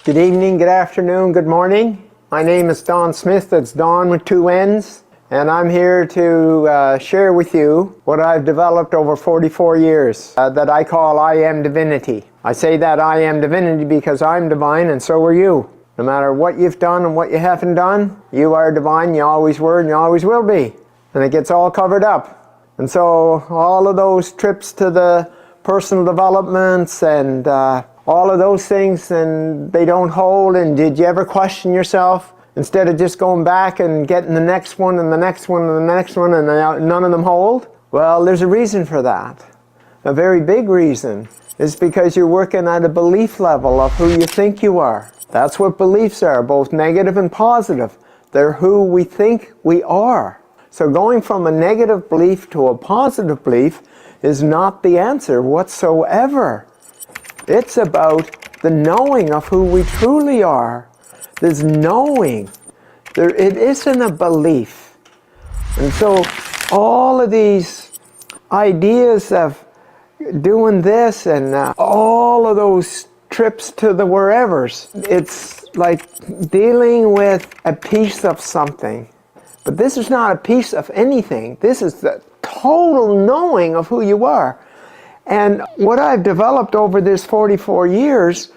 Good evening, good afternoon, good morning. My name is Don Smith. That's Don with 2 N's. And I'm here to share with you what I've developed over 44 years that I call IAMDIVINITY. I say that IAMDIVINITY because I'm divine and so are you. No matter what you've done and what you haven't done, you are divine, you always were and you always will be. And it gets all covered up. And so all of those trips to the personal developments and all of those things, and they don't hold, and did you ever question yourself? Instead of just going back and getting the next one and the next one and the next one and none of them hold? Well, there's a reason for that. A very big reason is because you're working at a belief level of who you think you are. That's what beliefs are, both negative and positive. They're who we think we are. So going from a negative belief to a positive belief is not the answer whatsoever. It's about the knowing of who we truly are. There's knowing. It isn't a belief. And so all of these ideas of doing this and all of those trips to the wherevers, it's like dealing with a piece of something. But this is not a piece of anything. This is the total knowing of who you are. And what I've developed over this 44 years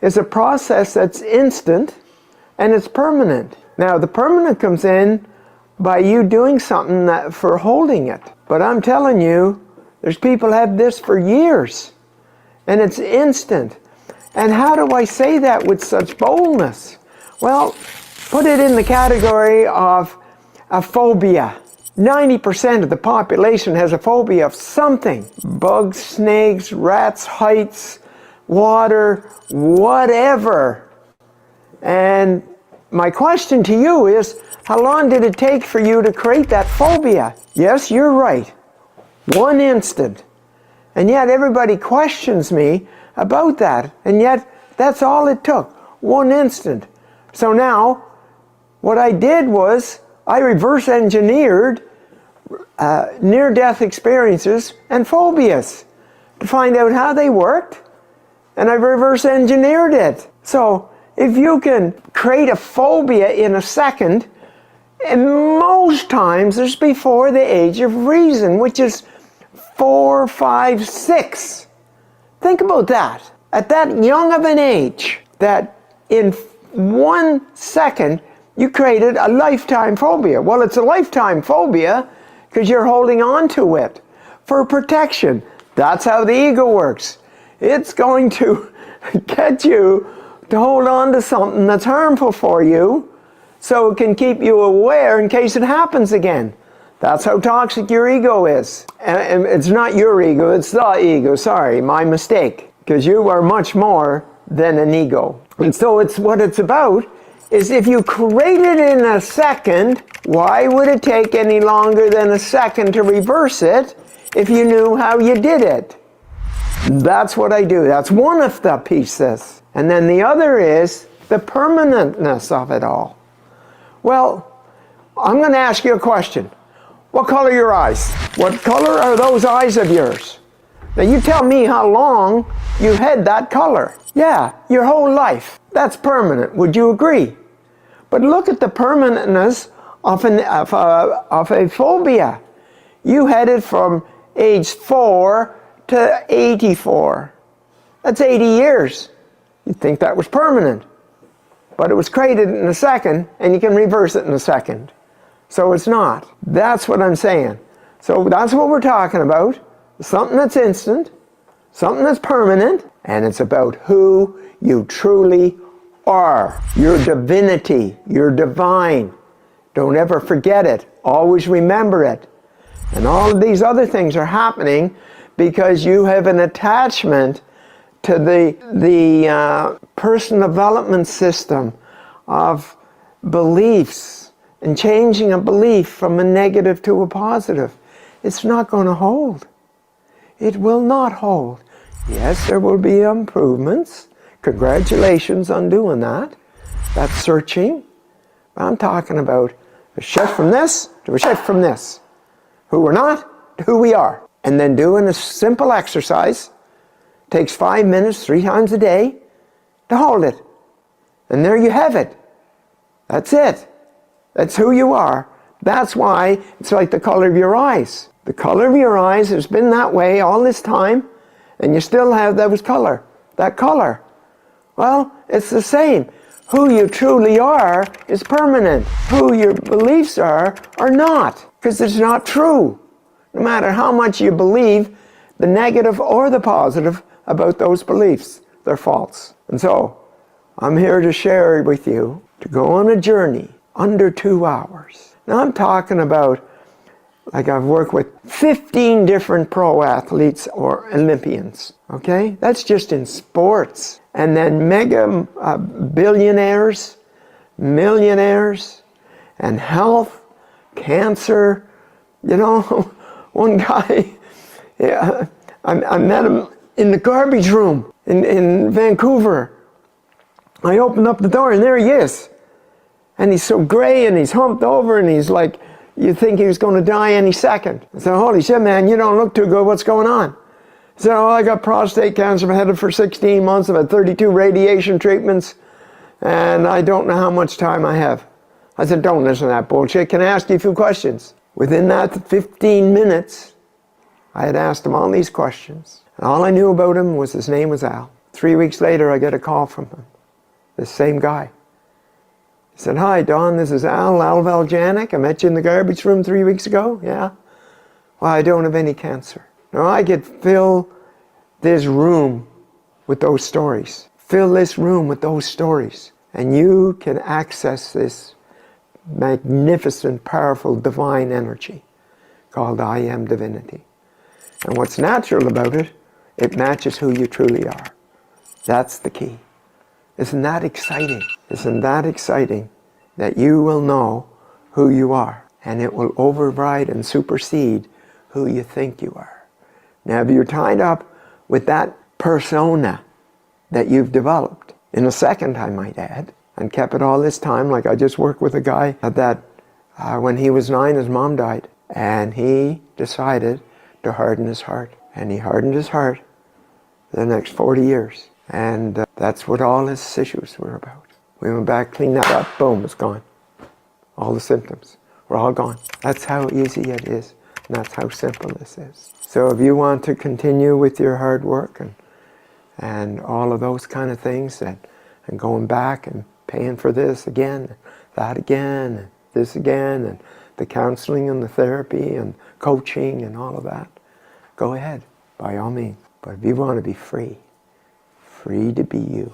is a process that's instant and it's permanent. Now, the permanent comes in by you doing something for holding it. But I'm telling you, there's people have this for years and it's instant. And how do I say that with such boldness? Well, put it in the category of a phobia. 90% of the population has a phobia of something. Bugs, snakes, rats, heights, water, whatever. And my question to you is, how long did it take for you to create that phobia? Yes, you're right. 1 instant. And yet everybody questions me about that. And yet that's all it took. 1 instant. So now, what I did was, I reverse engineered near-death experiences and phobias to find out how they worked, and I reverse engineered it. So if you can create a phobia in a second, and most times it's before the age of reason, which is 4, 5, 6. Think about that. At that young of an age, that in 1 second you created a lifetime phobia. Well, it's a lifetime phobia because you're holding on to it for protection. That's how the ego works. It's going to get you to hold on to something that's harmful for you so it can keep you aware in case it happens again. That's how toxic your ego is. And it's not your ego, it's the ego. Sorry, my mistake. Because you are much more than an ego. And so what it's about is if you create it in a second, why would it take any longer than a second to reverse it if you knew how you did it? That's what I do. That's one of the pieces. And then the other is the permanentness of it all. Well, I'm going to ask you a question. What color are your eyes? What color are those eyes of yours? Now you tell me how long you had that color. Yeah, your whole life. That's permanent. Would you agree? But look at the permanentness of a phobia. You had it from age 4 to 84. That's 80 years. You'd think that was permanent. But it was created in a second, and you can reverse it in a second. So it's not. That's what I'm saying. So that's what we're talking about. Something that's instant, something that's permanent, and it's about who you truly are. Your divinity, your divine. Don't ever forget it. Always remember it. And all of these other things are happening because you have an attachment to the personal development system of beliefs and changing a belief from a negative to a positive. It's not going to hold. It will not hold. Yes, there will be improvements. Congratulations on doing that. That's searching. I'm talking about a shift from this to a shift from this. Who we're not to who we are. And then doing a simple exercise. Takes 5 minutes, 3 times a day to hold it. And there you have it. That's it. That's who you are. That's why it's like the color of your eyes. The color of your eyes has been that way all this time, and you still have that color. Well, it's the same. Who you truly are is permanent. Who your beliefs are not, because it's not true. No matter how much you believe, the negative or the positive about those beliefs, they're false. And so, I'm here to share with you to go on a journey under 2 hours. Now I'm talking about, like I've worked with 15 different pro athletes or Olympians, okay? That's just in sports. And then mega billionaires, millionaires, and health, cancer. You know, one guy, yeah, I met him in the garbage room in Vancouver. I opened up the door and there he is. And he's so gray and he's humped over and he's like, you think he was going to die any second. I said, holy shit, man, you don't look too good. What's going on? He said, oh, I got prostate cancer. I've had it for 16 months. I've had 32 radiation treatments. And I don't know how much time I have. I said, don't listen to that bullshit. Can I ask you a few questions? Within that 15 minutes, I had asked him all these questions. And all I knew about him was his name was Al. 3 weeks later, I get a call from him. This same guy. He said, hi, Don, this is Al Valjanic. I met you in the garbage room 3 weeks ago. Yeah? Well, I don't have any cancer. Now, I could fill this room with those stories. Fill this room with those stories. And you can access this magnificent, powerful, divine energy called I Am Divinity. And what's natural about it, it matches who you truly are. That's the key. Isn't that exciting? Isn't that exciting that you will know who you are and it will override and supersede who you think you are? Now, if you're tied up with that persona that you've developed, in a second, I might add, and kept it all this time, like I just worked with a guy that when he was 9, his mom died, and he decided to harden his heart. And he hardened his heart the next 40 years. And that's what all his issues were about. We went back, cleaned that up, boom, it's gone. All the symptoms were all gone. That's how easy it is, and that's how simple this is. So if you want to continue with your hard work and all of those kind of things, and going back and paying for this again, that again, and this again, and the counseling and the therapy and coaching and all of that, go ahead, by all means. But if you want to be free, free to be you,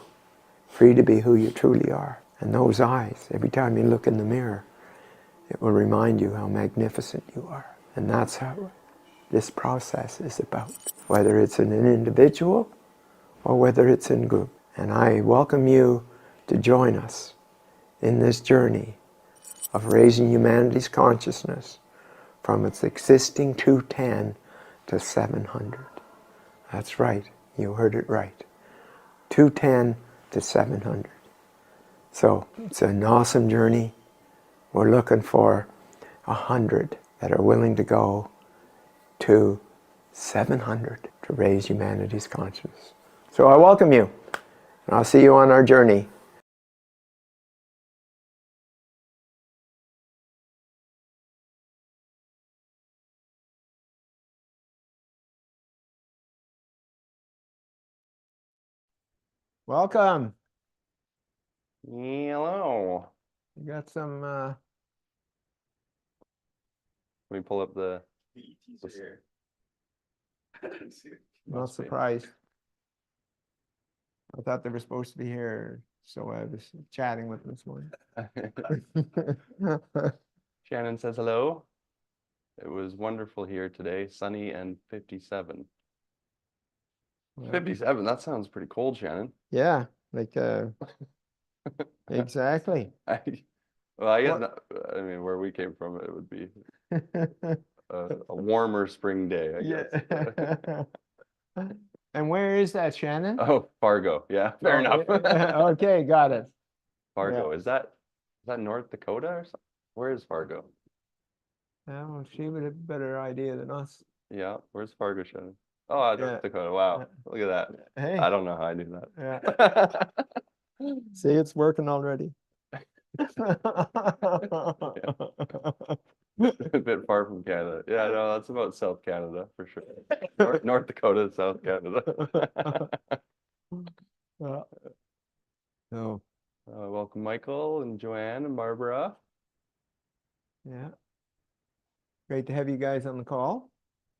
free to be who you truly are, and those eyes, every time you look in the mirror, it will remind you how magnificent you are. And that's how this process is about, whether it's in an individual or whether it's in group. And I welcome you to join us in this journey of raising humanity's consciousness from its existing 210 to 700. That's right, you heard it right. 210 to 700. So it's an awesome journey. We're looking for 100 that are willing to go to 700 to raise humanity's consciousness. So I welcome you, and I'll see you on our journey. Welcome. Hello. You got some Let me pull up the not surprised. I thought they were supposed to be here, so I was chatting with them this morning. Shannon says hello. It was wonderful here today, sunny and 57. Well, 57, that sounds pretty cold, Shannon. yeah, like exactly. I guess not, I mean, where we came from, it would be a warmer spring day, I guess. And where is that, Shannon? Oh, Fargo. Yeah, fair enough. Okay, got it. Fargo. Yeah. Is that North Dakota or something? Where is Fargo? Well, she would have a better idea than us. Yeah, where's Fargo, Shannon? Oh, North Dakota. Wow, look at that. Hey. I don't know how I knew that. Yeah. See, it's working already. A bit far from Canada. Yeah, no, that's about South Canada for sure. North Dakota, South Canada. So, Welcome, Michael and Joanne and Barbara. yeah, great to have you guys on the call.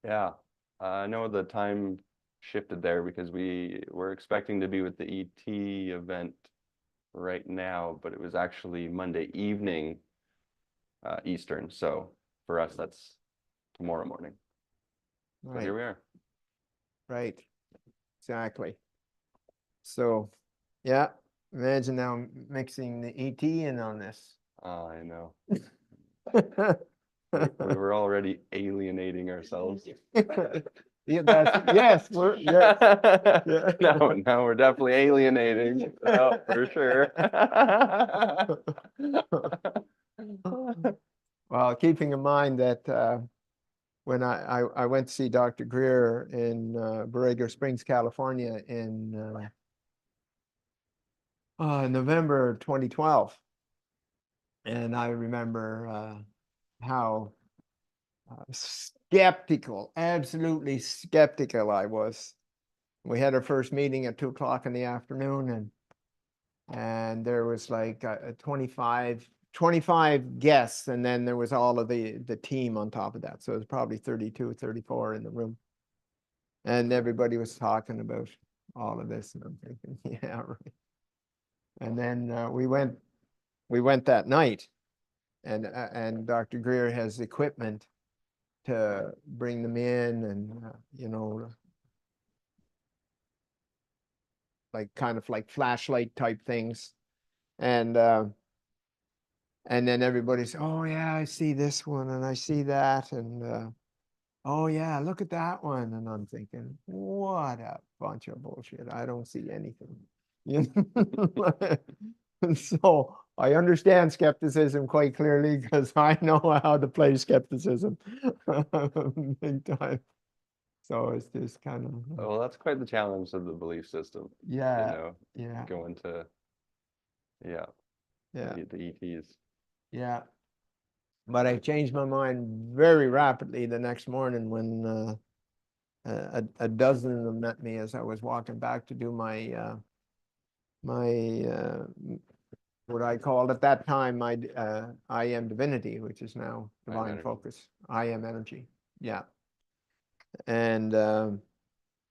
Yeah, I know the time shifted there because we were expecting to be with the ET event right now, but it was actually Monday evening Eastern. So for us, that's tomorrow morning. So here we are. Right, exactly. So, yeah, imagine now mixing the ET in on this. I know. We were already alienating ourselves. Yeah, yes, yeah. Now we're definitely alienating. Oh, for sure. Well, keeping in mind that when I went to see Dr. Greer in Borrego Springs, California in November 2012. And I remember how skeptical, absolutely skeptical I was. We had our first meeting at 2 o'clock in the afternoon, and there was like 25 guests, and then there was all of the team on top of that. So it was probably 32, 34 in the room. And everybody was talking about all of this, and I'm thinking, yeah, right. And then we went that night, and Dr. Greer has equipment to bring them in, and you know, like kind of like flashlight type things, and then everybody's, oh yeah, I see this one and I see that, and oh yeah, look at that one, and I'm thinking, what a bunch of bullshit. I don't see anything. You know? And so I understand skepticism quite clearly because I know how to play skepticism big time. So it's just kind of, Well, that's quite the challenge of the belief system. yeah, You know, yeah, going to, yeah, yeah, the ETs. yeah. But I changed my mind very rapidly the next morning when a dozen of them met me as I was walking back to do my what I called at that time my IAMDIVINITY, which is now Divine Focus, IAM Energy. Yeah. And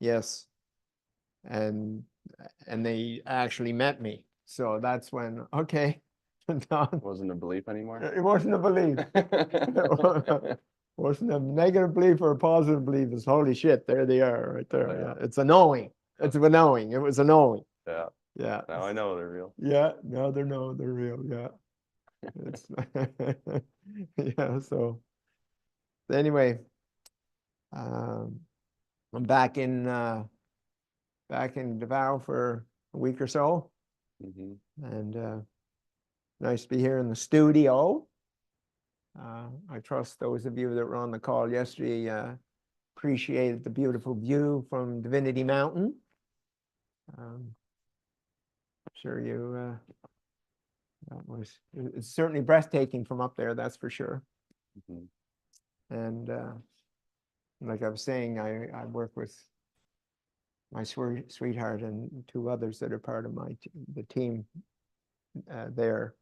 yes, and they actually met me. So that's when, okay, Don, Wasn't a belief anymore. it wasn't a belief. Wasn't a negative belief or a positive belief. It's holy shit, there they are right there. Yeah. It's a knowing. It's a knowing. It was a knowing. Yeah. Yeah. Now I know they're real. Yeah. Now they're real. Yeah. It's yeah. So anyway, I'm back in Davao for a week or so, and nice to be here in the studio. I trust those of you that were on the call yesterday appreciated the beautiful view from Divinity Mountain. I'm sure you, it's certainly breathtaking from up there, that's for sure. And like I was saying, I work with my sweetheart and two others that are part of the team there,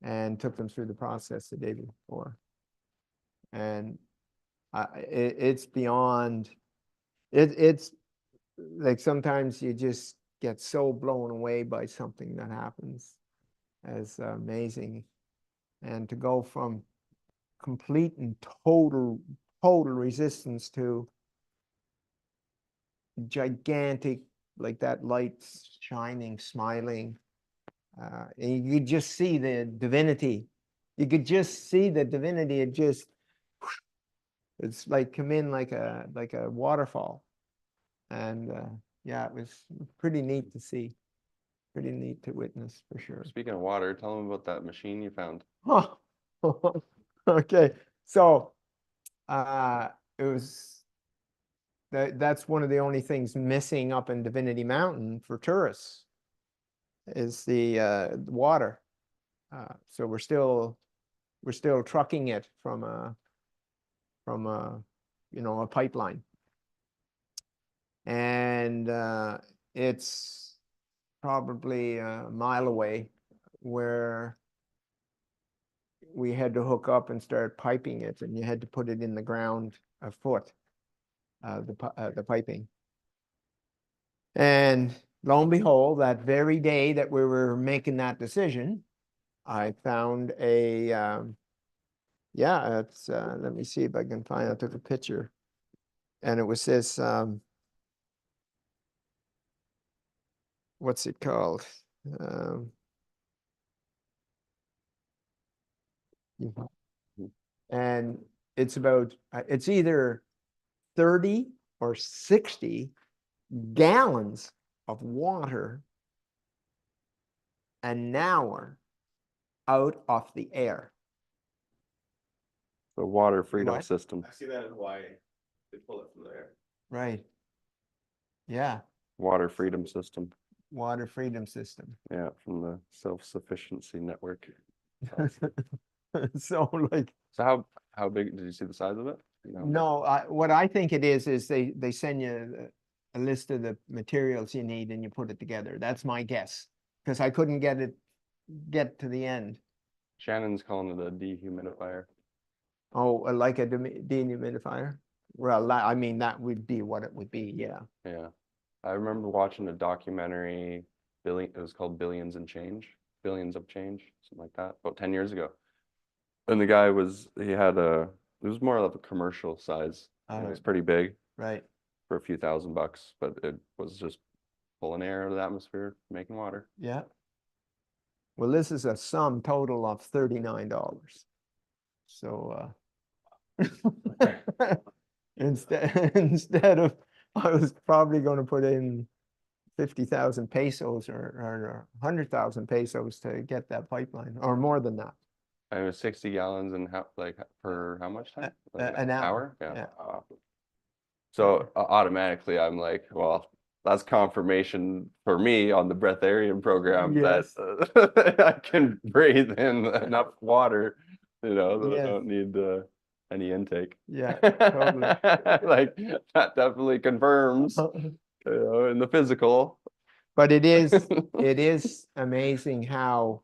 and took them through the process the day before. And it's beyond, it's like sometimes you just get so blown away by something that happens as amazing. And to go from complete and total resistance to gigantic, like that light shining, smiling, and you could just see the divinity. You could just see the divinity. It's like come in like a waterfall. And yeah, it was pretty neat to see, pretty neat to witness for sure. Speaking of water, tell them about that machine you found. Oh, okay. So it was That's one of the only things missing up in Divinity Mountain for tourists is the water. So we're still trucking it from a a pipeline, and it's probably a mile away where we had to hook up and start piping it, and you had to put it in the ground a foot, the piping. And lo and behold, that very day that we were making that decision, I found a, yeah, it's, let me see if I can find, I took a picture, and it was this, what's it called? And it's about, it's either 30 or 60 gallons of water an hour out of the air. The water freedom What? system. I see that in Hawaii. They pull it from there. Right. Yeah. Water freedom system. Water freedom system. Yeah, from the self-sufficiency network. So like, So how big did you see the size of it? You know? no, what I think it is they send you a list of the materials you need and you put it together. That's my guess, because I couldn't get to the end. Shannon's calling it a dehumidifier. Oh, like a dehumidifier? Well, I mean, that would be what it would be, yeah. Yeah. I remember watching a documentary, it was called Billions of Change, something like that, about 10 years ago. And the guy it was more of a commercial size. It was pretty big. Right. For a few $1,000, but it was just pulling air out of the atmosphere, making water. Yeah. Well, this is a sum total of $39. So instead of, I was probably going to put in 50,000 pesos or 100,000 pesos to get that pipeline, or more than that. And it was 60 gallons and for how much time? Like An hour. Yeah. Yeah. So automatically I'm like, well, that's confirmation for me on the breatharian program Yes. that I can breathe in enough water, that I Yes. don't need any intake. Yeah, totally. Like that definitely confirms, in the physical. But it is amazing how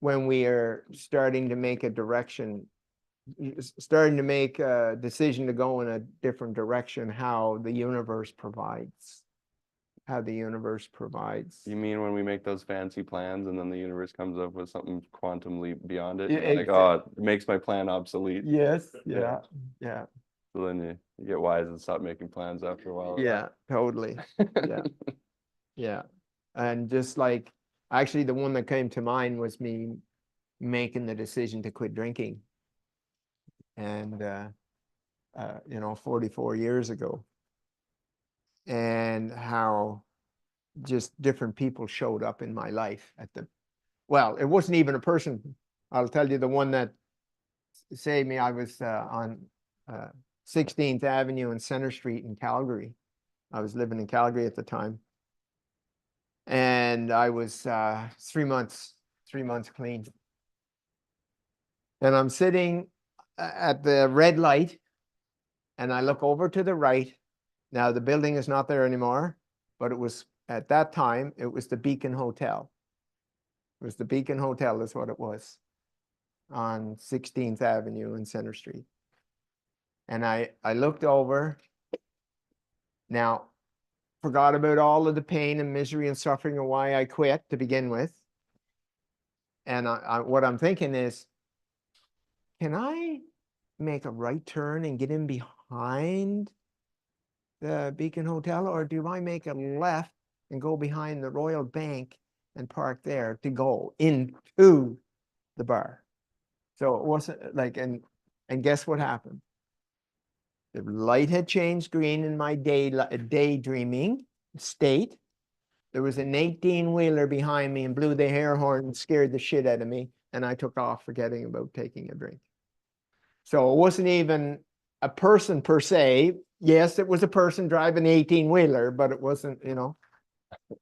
when we are starting to make a decision to go in a different direction, how the universe provides. You mean when we make those fancy plans and then the universe comes up with something quantum leap beyond it? Yeah, You're like, oh, it makes my plan obsolete. Yes, yeah, yeah. So then you get wise and stop making plans after a while. Yeah, totally. Yeah. Yeah. And just like, actually the one that came to mind was me making the decision to quit drinking. And 44 years ago. And how just different people showed up in my life well, it wasn't even a person. I'll tell you the one that saved me. I was on 16th Avenue and Center Street in Calgary. I was living in Calgary at the time. And I was 3 months clean. And I'm sitting at the red light and I look over to the right. Now the building is not there anymore, but it was at that time, it was the Beacon Hotel. It was the Beacon Hotel is what it was on 16th Avenue and Center Street. And I looked over. Now, forgot about all of the pain and misery and suffering and why I quit to begin with. And what I'm thinking is, can I make a right turn and get in behind the Beacon Hotel, or do I make a left and go behind the Royal Bank and park there to go into the bar? So it wasn't like, and guess what happened? The light had changed green in my daydreaming state. There was an 18-wheeler behind me and blew the air horn and scared the shit out of me. And I took off forgetting about taking a drink. So it wasn't even a person per se. Yes, it was a person driving the 18-wheeler, but it wasn't, you know.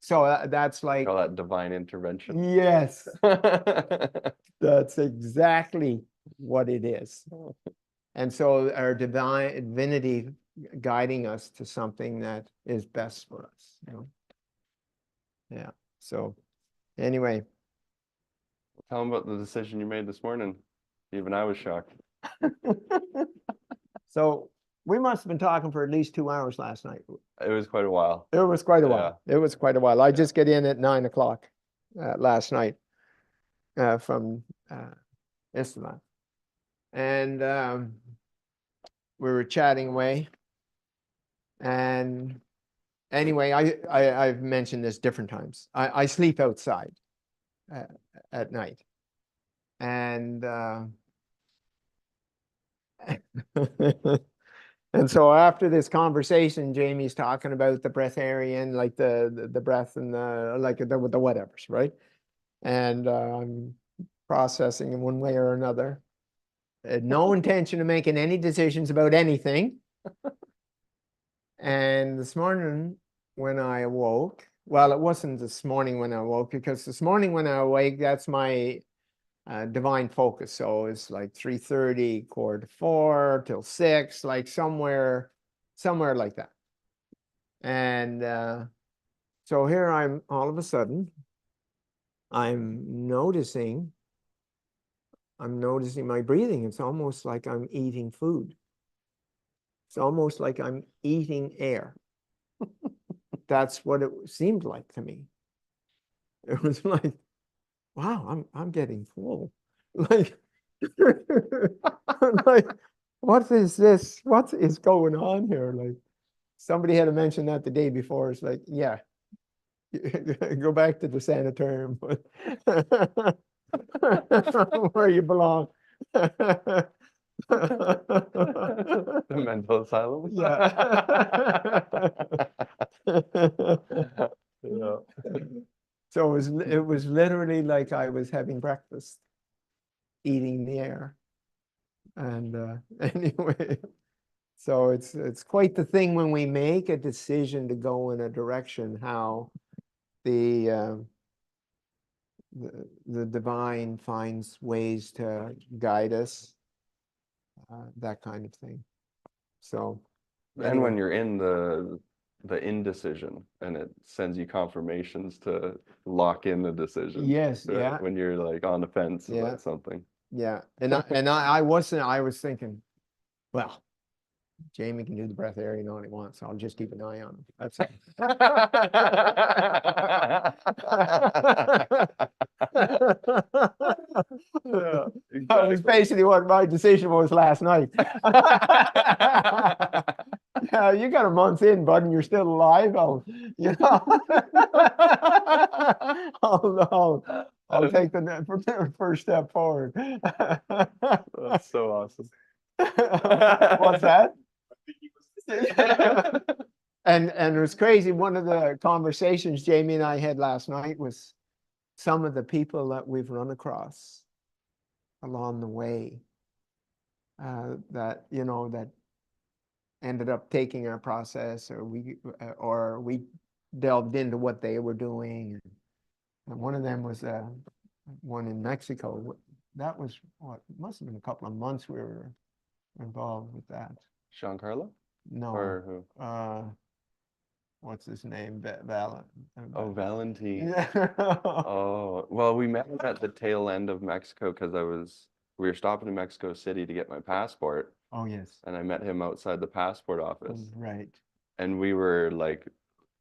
So that's like, Call that divine intervention. yes, that's exactly what it is. And so our divinity guiding us to something that is best for us, you know. Yeah. So anyway. Tell them about the decision you made this morning. Even I was shocked. So we must have been talking for at least 2 hours last night. It was quite a while. It was quite a while. It was quite a while. I just get in at 9 o'clock last night from Islam. And we were chatting away. And anyway, I've mentioned this different times. I sleep outside at night. And and so after this conversation, Jamie's talking about the breatharian, like the breath and the like the whatevers, right? And I'm processing in one way or another. Had no intention of making any decisions about anything. And this morning when I awoke, well, it wasn't this morning when I awoke, because this morning when I awake, that's my divine focus. So it's like 3:30, 3:45 till 6, like somewhere like that. And so here I'm all of a sudden, I'm noticing my breathing. It's almost like I'm eating food. It's almost like I'm eating air. That's what it seemed like to me. It was like, wow, I'm getting full. Like, like, what is this? What is going on here? Like, somebody had to mention that the day before. It's like, yeah, go back to the sanitarium where you belong. The mental asylum. Yeah. Yeah. So it was literally like I was having breakfast, eating the air. And anyway, so it's quite the thing when we make a decision to go in a direction, how the divine finds ways to guide us, that kind of thing. So And when you're in the indecision, and it sends you confirmations to lock in the decision. Yes, right? yeah. When you're like on the fence Yeah. about something. Yeah, and I was thinking, well, Jamie can do the breatharian all he wants, so I'll just keep an eye on him. That's it. Yeah, That was basically what my decision was last night. Yeah, you got a month in, bud, and you're still alive. I'll take the first step forward. That's so awesome. What's that? And it was crazy. One of the conversations Jamie and I had last night was some of the people that we've run across along the way, that that ended up taking our process, or we delved into what they were doing. And one of them was one in Mexico. That was what must have been a couple of months we were involved with that. Sean Carlo? No. Or who? What's his name? Oh, Valentine. Yeah. Oh, well, we met at the tail end of Mexico because we were stopping in Mexico City to get my passport. Oh, yes. And I met him outside the passport office. Right. And we were like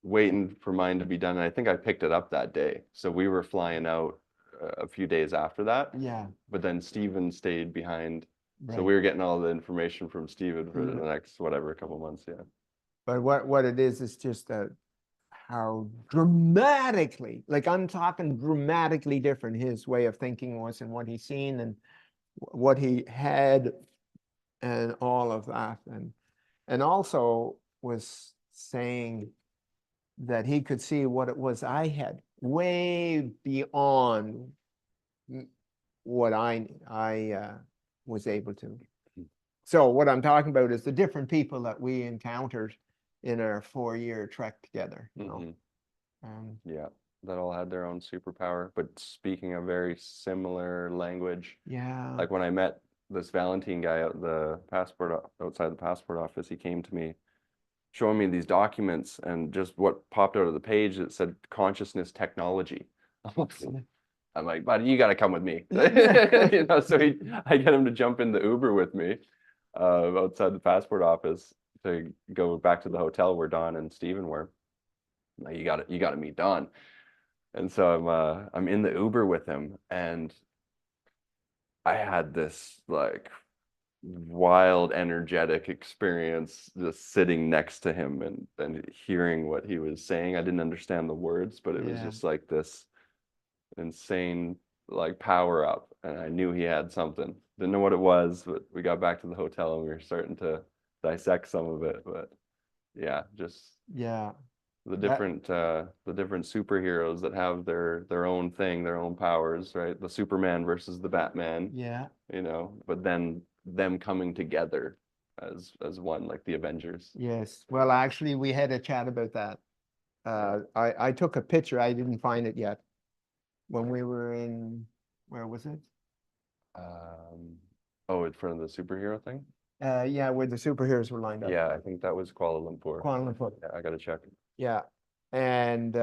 waiting for mine to be done. And I think I picked it up that day. So we were flying out a few days after that. Yeah. But then Steven stayed behind. Right. So we were getting all the information from Steven for the next, whatever, couple months. Yeah. But what it is just how dramatically, like I'm talking dramatically different his way of thinking was, and what he's seen and what he had and all of that. And also was saying that he could see what it was I had way beyond what I was able to. So what I'm talking about is the different people that we encountered in our 4-year trek together, you know. Mhm. Um, Yeah, that all had their own superpower, but speaking a very similar language. yeah, Like when I met this Valentine guy outside the passport office, he came to me showing me these documents, and just what popped out of the page, it said consciousness technology. I'm like, buddy, you got to come with me. You know, so I get him to jump in the Uber with me outside the passport office to go back to the hotel where Don and Steven were. Like, you got to meet Don. And so I'm in the Uber with him, and I had this like wild, energetic experience just sitting next to him and hearing what he was saying. I didn't understand the words, but it was yeah, just like this insane like power up, and I knew he had something. Didn't know what it was, but we got back to the hotel and we were starting to dissect some of it. But yeah, just yeah. the That, different superheroes that have their own thing, their own powers, right? The Superman versus the Batman, yeah, you know, but then them coming together as one, like the Avengers. yes. Well, actually, we had a chat about that. I took a picture. I didn't find it yet. When we were in, where was it? Oh, in front of the superhero thing? Yeah, where the superheroes were lined up. Yeah, I think that was Kuala Lumpur. Kuala Lumpur. Yeah, I gotta check. Yeah. And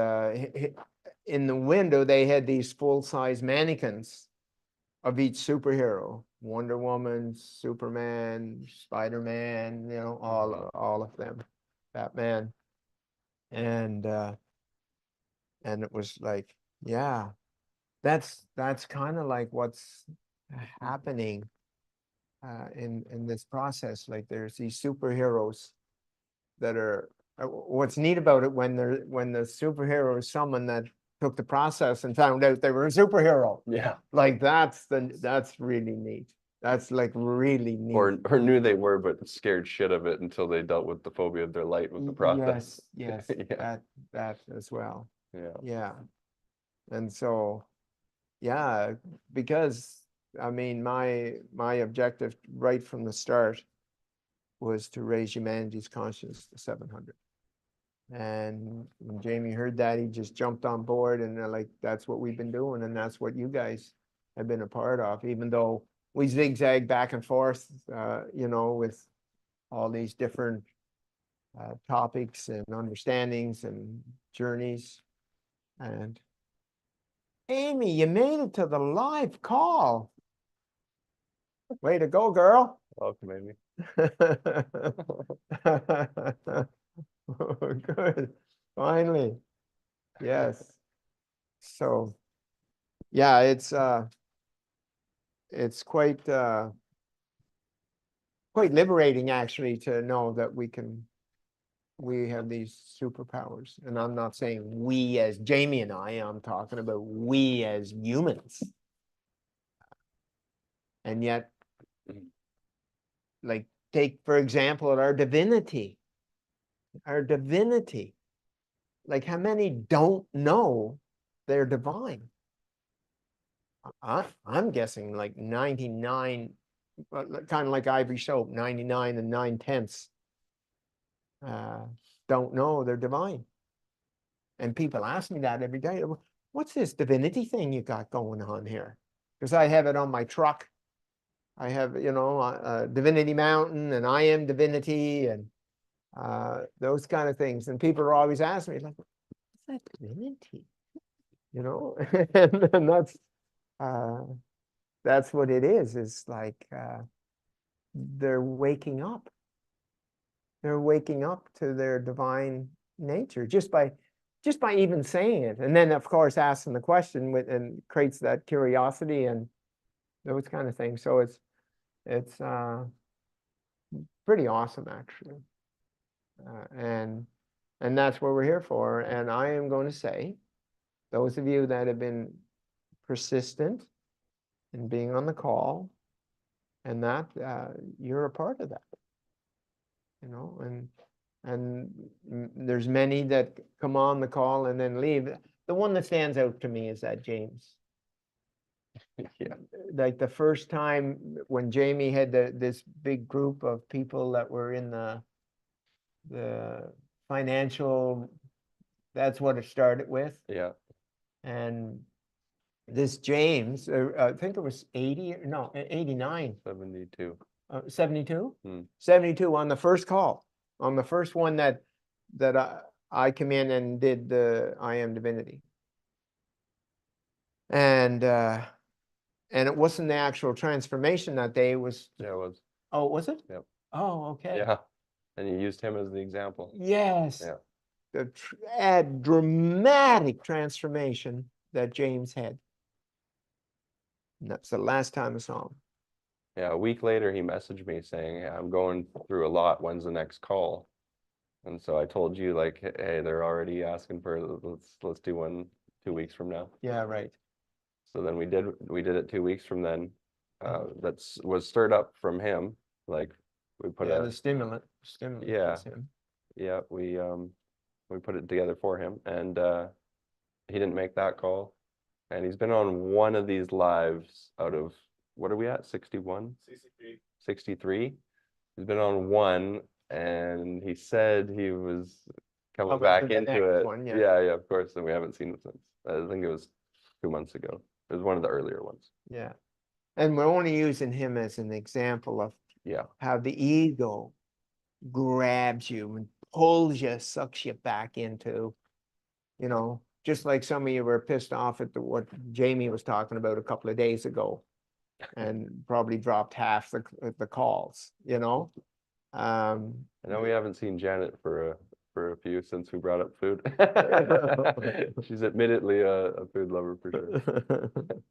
in the window, they had these full-size mannequins of each superhero. Wonder Woman, Superman, Spider-Man, you know, all of them. Batman. And it was like, yeah, that's kind of like what's happening in this process. Like there's these superheroes that are what's neat about it when the superhero is someone that took the process and found out they were a superhero. Yeah. Like that's really neat. That's like really neat. Or knew they were, but scared shit of it until they dealt with the phobia of their light with the process. Yes, Yeah. that as well. Yeah. Yeah. And so, yeah, because I mean, my objective right from the start was to raise humanity's consciousness to 700. And when Jamie heard that, he just jumped on board, and like, that's what we've been doing, and that's what you guys have been a part of, even though we zigzag back and forth, you know, with all these different topics and understandings and journeys. And Amy, you made it to the live call. Way to go, girl. Welcome, Amy. Good. Finally. Yes. So yeah, it's quite liberating actually to know that we have these superpowers. And I'm not saying we as Jamie and I'm talking about we as humans. And yet, like, take for example our divinity. Like, how many don't know they're divine? I'm guessing like 99, kind of like Ivory Soap, 99 and 9/10 don't know they're divine. And people ask me that every day. What's this divinity thing you got going on here? Because I have it on my truck. I have, you know, Divinity Mountain and I Am Divinity and those kind of things. And people are always asking me, like, what's that divinity? You know, and that's what it is. It's like they're waking up. They're waking up to their divine nature just by even saying it. And then of course asking the question and creates that curiosity and those kind of things. So it's pretty awesome actually. And that's what we're here for. And I am going to say, those of you that have been persistent in being on the call, and that you're a part of that, you know, and there's many that come on the call and then leave. The one that stands out to me is that James. Yeah, like the first time when Jamie had this big group of people that were in the financial, that's what it started with. yeah, And this James, I think it was 80, no, 89, 72. 72? Hmm. 72 on the first call, on the first one that I come in and did the IAMDIVINITY. And it wasn't the actual transformation that day, it was, Yeah, it was. oh, was it? Yep. Oh, okay. Yeah, and you used him as the example. Yes. Yeah. The dramatic transformation that James had. And that's the last time I saw him. Yeah, a week later, he messaged me saying, "Hey, I'm going through a lot. When's the next call?" And so I told you, like, hey, they're already asking for, let's do one 2 weeks from now. Yeah, right. So then we did it 2 weeks from then. Was stirred up from him. Like we put Yeah, a the stimulant Yeah. was him. yeah, we put it together for him, and he didn't make that call. And he's been on one of these lives out of, what are we at? 61? 63. 63. He's been on one, and he said he was coming Coming back to the into next it. one, yeah. Yeah, of course. And we haven't seen it since. I think it was 2 months ago. It was one of the earlier ones. Yeah. And we're only using him as an example of Yeah. how the ego grabs you and pulls you, sucks you back into, just like some of you were pissed off at what Jamie was talking about a couple of days ago and probably dropped half the calls, I know we haven't seen Janet for a few since we brought up food. She's admittedly a food lover for sure.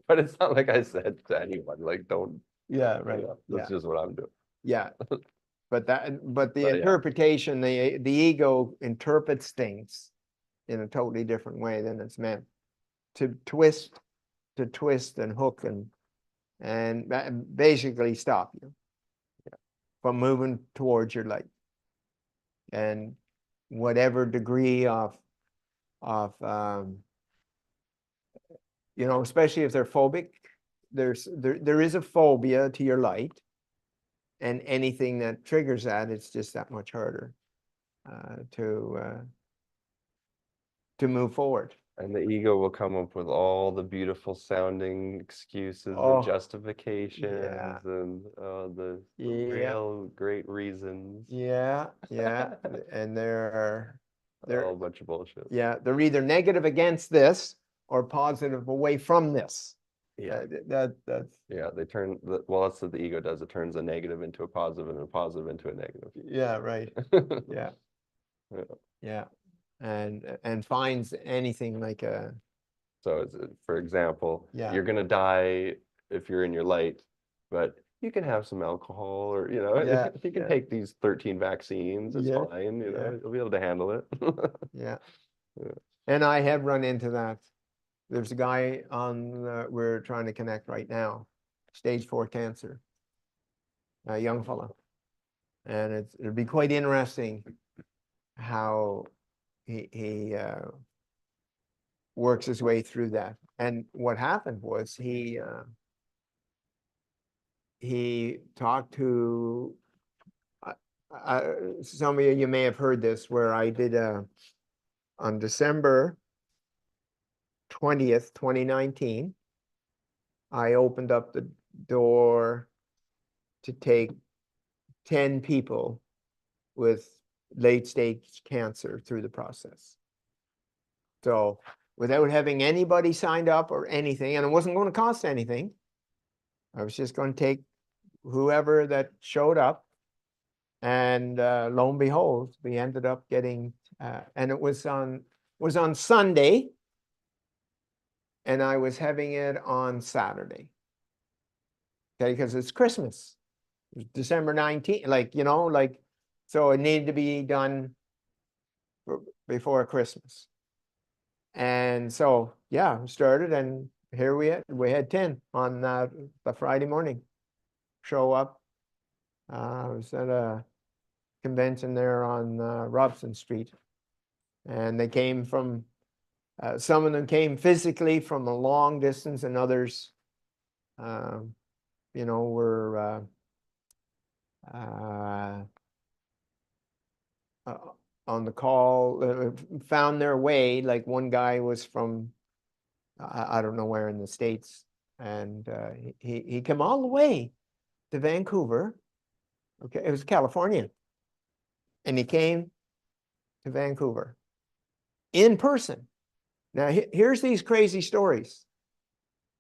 But it's not like I said to anyone, like, don't, Yeah, right. that's just what I'm doing. Yeah. But the But yeah. interpretation, the ego interprets things in a totally different way than it's meant to twist and hook and basically stop you from moving towards your light. And whatever degree of especially if they're phobic, there is a phobia to your light, and anything that triggers that, it's just that much harder to move forward. And the ego will come up with all the beautiful sounding excuses Oh, and justifications yeah. and the Yeah. real great reasons. Yeah, and they're All a bunch of bullshit. yeah, they're either negative against this or positive away from this. Yeah. That's Yeah, they turn well, that's what the ego does. It turns a negative into a positive and a positive into a negative. yeah, right. Yeah. Yeah. Yeah. And finds anything like a So for example, Yeah. you're gonna die if you're in your light, but you can have some alcohol, or Yeah, you can yeah. take these 13 vaccines, it's Yeah, fine, yeah. you'll be able to handle it. Yeah. Yeah. And I have run into that. There's a guy we're trying to connect right now, stage 4 cancer, a young fella. And it'll be quite interesting how he works his way through that. And what happened was he talked to some of you may have heard this, where I did on December 20th, 2019, I opened up the door to take 10 people with late stage cancer through the process. So without having anybody signed up or anything, and it wasn't going to cost anything, I was just going to take whoever that showed up. And lo and behold, we ended up getting, and it was on Sunday, and I was having it on Saturday. Okay, because it's Christmas. It was December 19th, so it needed to be done before Christmas. And so, yeah, we started, and here we had 10 on the Friday morning show up. I was at a convention there on Robson Street, and they came from some of them came physically from a long distance, and others you know, were uh, uh, on the call, found their way. Like one guy was from, I don't know where in the States, and he came all the way to Vancouver. Okay, it was California, and he came to Vancouver in person. Now, here's these crazy stories.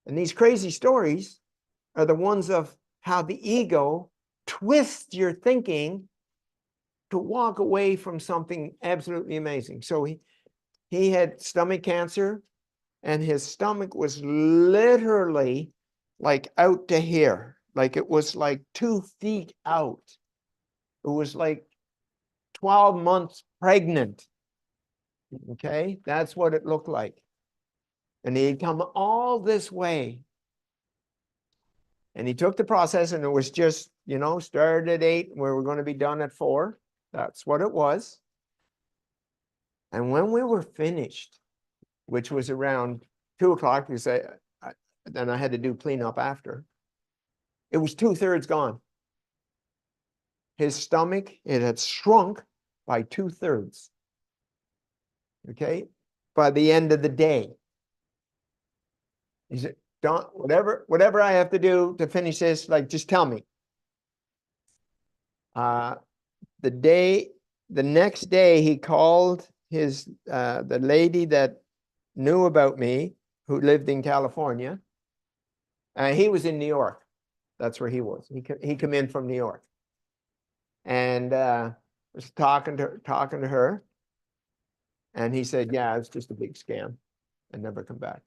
And these crazy stories are the ones of how the ego twists your thinking to walk away from something absolutely amazing. So he had stomach cancer, and his stomach was literally like out to here. Like it was like 2 feet out. It was like 12 months pregnant. Okay, that's what it looked like. And he'd come all this way. And he took the process, and it was just, you know, started at 8, we were going to be done at 4. That's what it was. And when we were finished, which was around 2 o'clock, because then I had to do cleanup after, it was 2/3 gone. His stomach, it had shrunk by 2/3. Okay, by the end of the day. He said, Don, whatever I have to do to finish this, like, just tell me. The next day, he called the lady that knew about me, who lived in California. He was in New York. That's where he was. He come in from New York, and was talking to her, and he said, "Yeah, it's just a big scam, and never come back."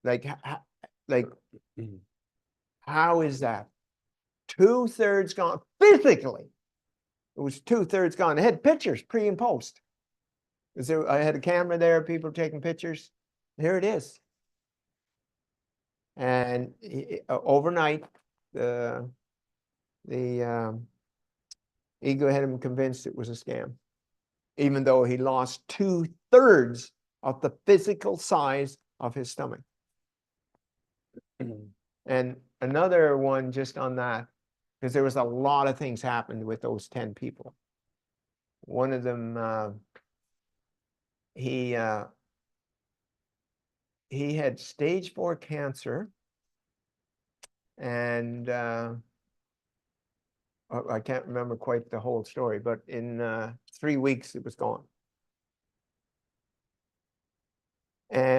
Like, like, how is that? 2/3 gone physically. It was 2/3 gone. I had pictures pre and post. I had a camera there, people taking pictures. Here it is. And overnight, the ego had him convinced it was a scam, even though he lost 2/3 of the physical size of his stomach. And another one just on that, because there was a lot of things happened with those 10 people. One of them, he had stage 4 cancer, and I can't remember quite the whole story, but in 3 weeks it was gone.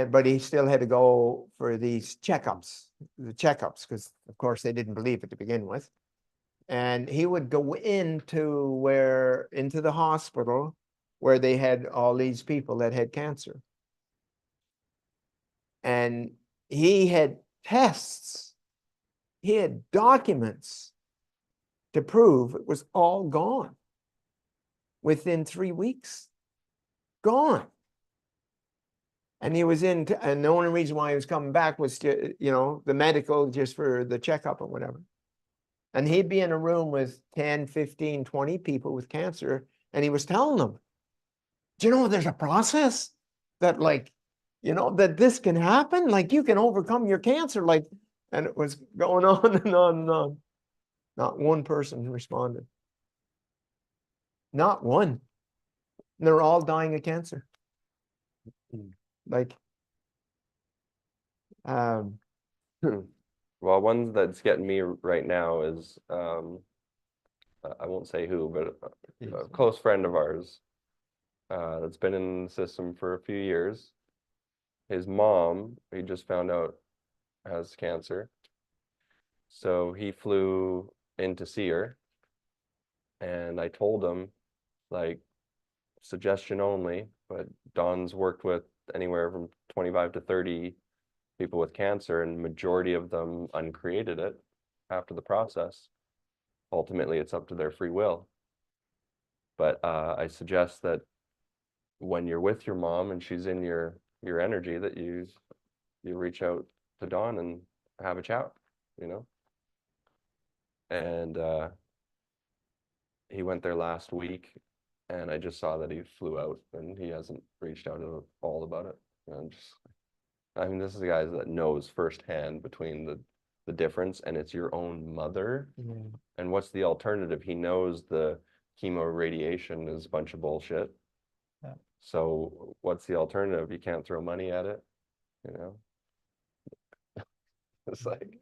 But he still had to go for these checkups, because of course they didn't believe it to begin with. And he would go into the hospital where they had all these people that had cancer. And he had tests, he had documents to prove it was all gone within 3 weeks. Gone. And he was and the only reason why he was coming back was to, you know, the medical, just for the checkup or whatever. And he'd be in a room with 10, 15, 20 people with cancer, and he was telling them, do you know there's a process that, like, you know, that this can happen? Like, you can overcome your cancer, like, and it was going on and on and on. Not one person responded. Not one. And they're all dying of cancer. Like, Well, one that's getting me right now is, I won't say who, but a close friend of ours that's been in the system for a few years. His mom, he just found out, has cancer. So he flew in to see her. And I told him, like, suggestion only, but Don's worked with anywhere from 25 to 30 people with cancer, and majority of them uncreated it after the process. Ultimately, it's up to their free will. But I suggest that when you're with your mom and she's in your energy, that you reach out to Don and have a chat, you know. And he went there last week, and I just saw that he flew out, and he hasn't reached out at all about it. And I'm just, I mean, this is the guy that knows firsthand between the difference, and it's your own mother. Yeah. And what's the alternative? He knows the chemo radiation is a bunch of bullshit. Yeah. So what's the alternative? You can't throw money at it, you know? It's like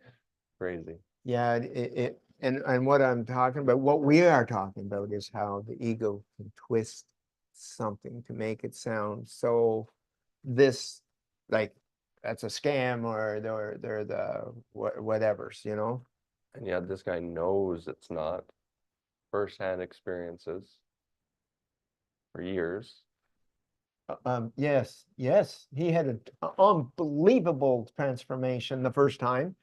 crazy. Yeah, and what I'm talking about, what we are talking about is how the ego can twist something to make it sound so this, like, that's a scam, or they're the whatevers, you know? And yet this guy knows it's not. Firsthand experiences for years. Yes, he had an unbelievable transformation the first time,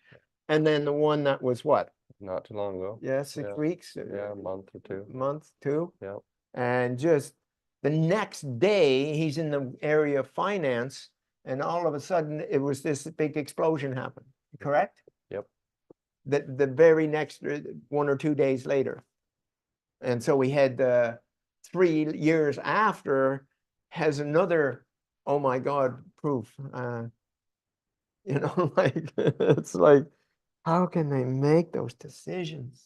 and then the one that was what? Not too long ago. Yeah, 6 weeks. Yeah, a month or two. Month, two. Yeah. And just the next day, he's in the area of finance, and all of a sudden, it was this big explosion happened. Correct? Yep. The very next 1 or 2 days later, and so we had 3 years after has another, oh my God, proof. You know, like it's like, how can they make those decisions?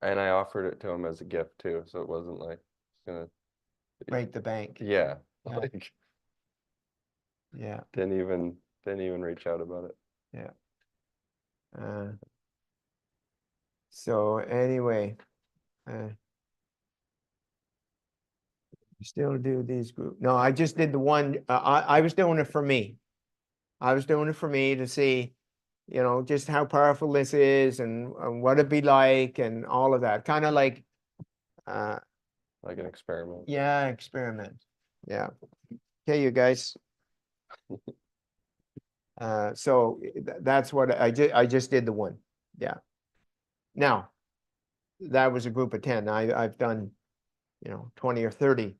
And I offered it to him as a gift too, so it wasn't like it's gonna Break the bank. yeah, Yeah. like Yeah. didn't even reach out about it. Yeah. So anyway, still do these group. No, I just did the one. I was doing it for me. I was doing it for me to see, you know, just how powerful this is, and what it'd be like, and all of that. Kind of like, Like an experiment. yeah, experiment. Yeah. Okay, you guys. So that's what I just did the one. Yeah. Now, that was a group of 10. I've done, you know, 20 or 30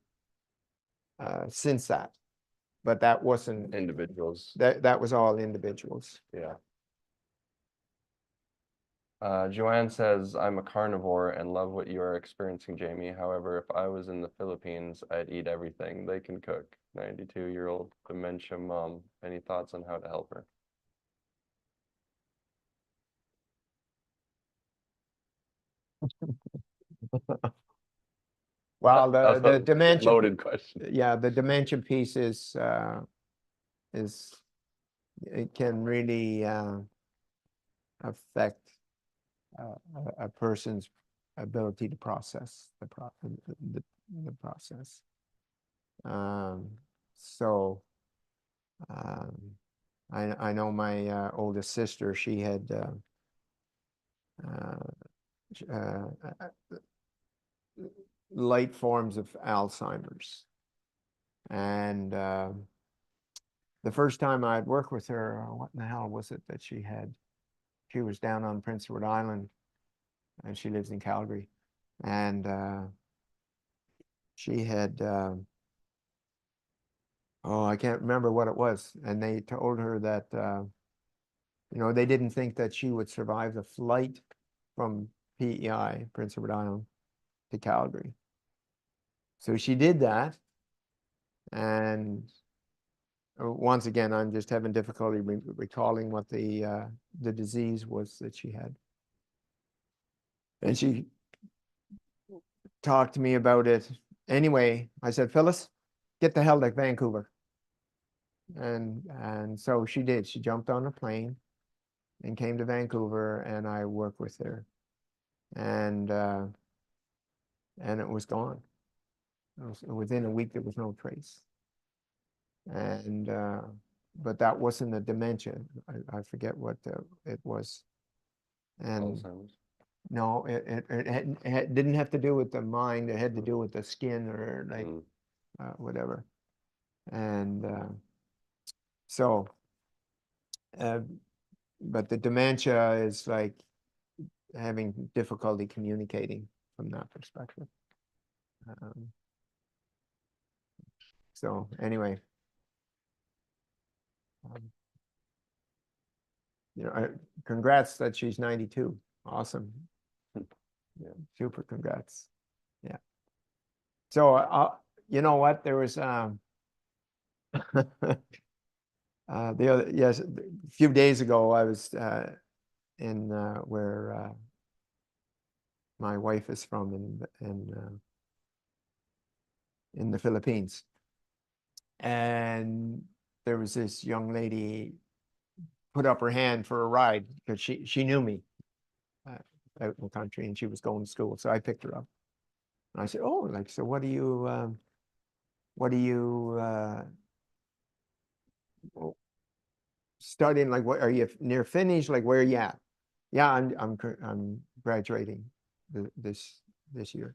since that, but that wasn't Individuals. that was all individuals. Yeah. Joanne says, I'm a carnivore and love what you are experiencing, Jamie. However, if I was in the Philippines, I'd eat everything they can cook. 92-year-old dementia mom. Any thoughts on how to help her? Well, That's the a dementia, loaded question. yeah, the dementia piece is it can really affect a person's ability to process the process. So I know my oldest sister, she had light forms of Alzheimer's, and the first time I'd worked with her, what in the hell was it that she had? She was down on Prince Edward Island, and she lives in Calgary, and she had oh, I can't remember what it was, and they told her that you know, they didn't think that she would survive the flight from PEI, Prince Edward Island, to Calgary. So she did that, and once again, I'm just having difficulty recalling what the disease was that she had. And she talked to me about it. Anyway, I said, Phyllis, get the hell to Vancouver. And so she did. She jumped on a plane and came to Vancouver, and I worked with her. And it was gone. Within a week, there was no trace. And but that wasn't a dementia. I forget what it was. And Alzheimer's. no, it didn't have to do with the mind. It had to do with the skin, or like whatever. And so, but the dementia is like having difficulty communicating from that perspective. So anyway, you know, congrats that she's 92. Awesome. Yeah, super congrats. Yeah. So you know what? There was Yes, a few days ago, I was in where my wife is from in the Philippines. And there was this young lady put up her hand for a ride because she knew me out in the country, and she was going to school. So I picked her up. And I said, "Oh, like, so what do you studying? Like, what are you near finished? Like, where are you at?" "Yeah, I'm graduating this year."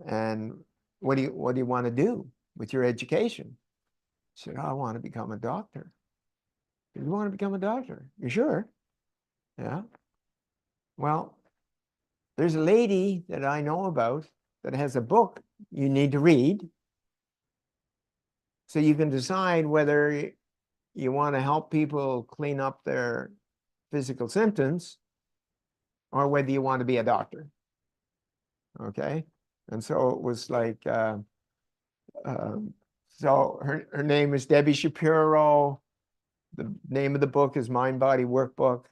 "And what do you want to do with your education?" I said, "Oh, I want to become a doctor." "You want to become a doctor? You sure?" "Yeah." "Well, there's a lady that I know about that has a book you need to read, so you can decide whether you want to help people clean up their physical symptoms or whether you want to be a doctor." Okay. And so it was like, so her name is Debbie Shapiro. The name of the book is Mind Body Workbook.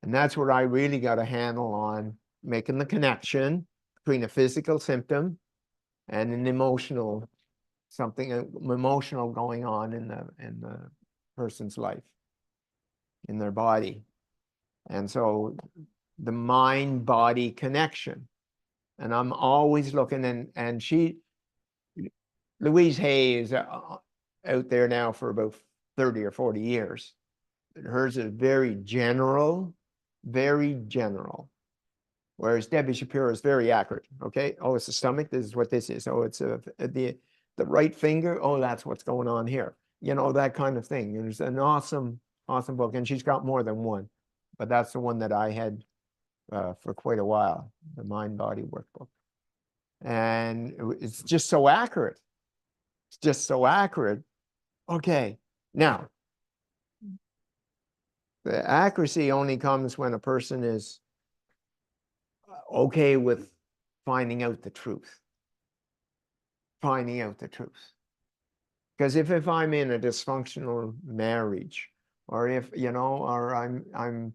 And that's where I really got a handle on making the connection between a physical symptom and an emotional, something emotional going on in the person's life, in their body. And so the mind-body connection. And I'm always looking, and Louise Hay is out there now for about 30 or 40 years. Hers is very general, whereas Debbie Shapiro is very accurate. Okay, oh, it's the stomach, this is what this is. Oh, it's the right finger, oh, that's what's going on here. You know, that kind of thing. There's an awesome book, and she's got more than one, but that's the one that I had for quite a while, the Mind Body Workbook. And it's just so accurate. It's just so accurate. Okay, now, the accuracy only comes when a person is okay with finding out the truth. Finding out the truth. Because if I'm in a dysfunctional marriage, or if, you know, or I'm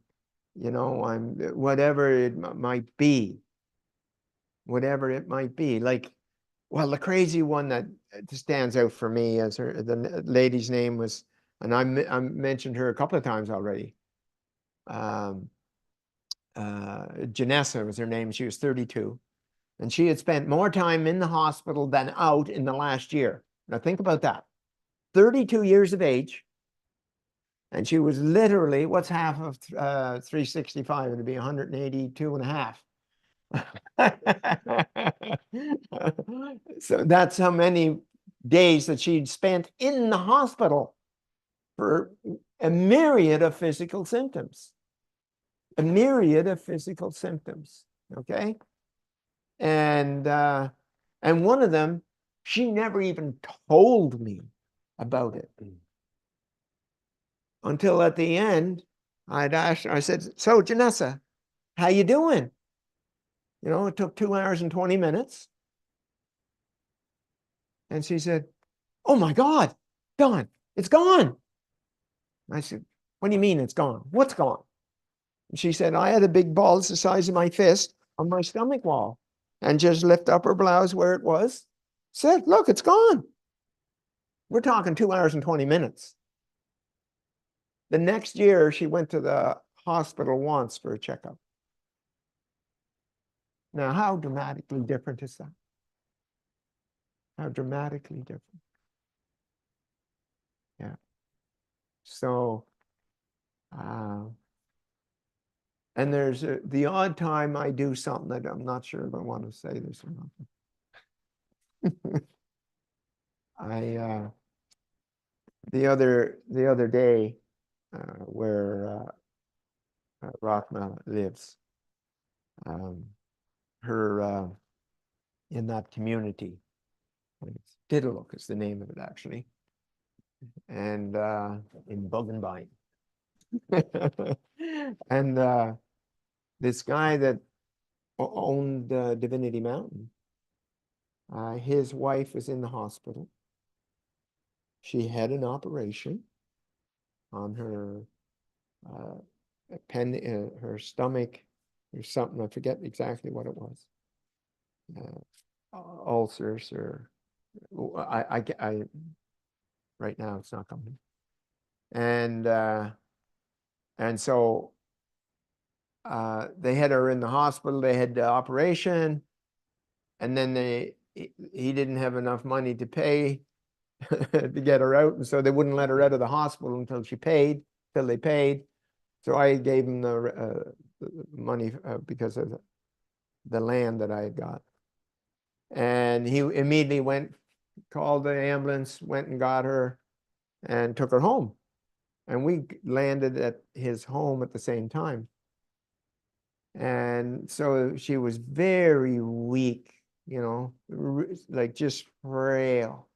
whatever it might be, like, well, the crazy one that stands out for me is the lady's name was, and I mentioned her a couple of times already. Janessa was her name. She was 32, and she had spent more time in the hospital than out in the last year. Now think about that. 32 years of age, and she was literally, what's half of 365? It'd be 182 and a half. So that's how many days that she'd spent in the hospital for a myriad of physical symptoms. A myriad of physical symptoms. Okay. And one of them, she never even told me about it until at the end I'd asked her, I said, "So Janessa, how you doing?" You know, it took 2 hours and 20 minutes. And she said, "Oh my God, Don, it's gone." I said, "What do you mean it's gone? What's gone?" And she said, "I had a big ball the size of my fist on my stomach wall," and just lift up her blouse where it was. Said, "Look, it's gone." We're talking 2 hours and 20 minutes. The next year, she went to the hospital once for a checkup. Now, how dramatically different is that? How dramatically different. Yeah. So, and there's the odd time I do something that I'm not sure if I want to say this or not. I the other day, where Rachma lives, her in that community, Diddlelook is the name of it actually, and in Buggenbein. And this guy that owned Divinity Mountain, his wife was in the hospital. She had an operation. on her her stomach or something. I forget exactly what it was. Ulcers or I right now it's not coming. And so they had her in the hospital. They had the operation, and then he didn't have enough money to pay to get her out, and so they wouldn't let her out of the hospital until they paid. So I gave him the money because of the land that I had got. And he immediately called the ambulance, went and got her and took her home. And we landed at his home at the same time. And so she was very weak, like just frail.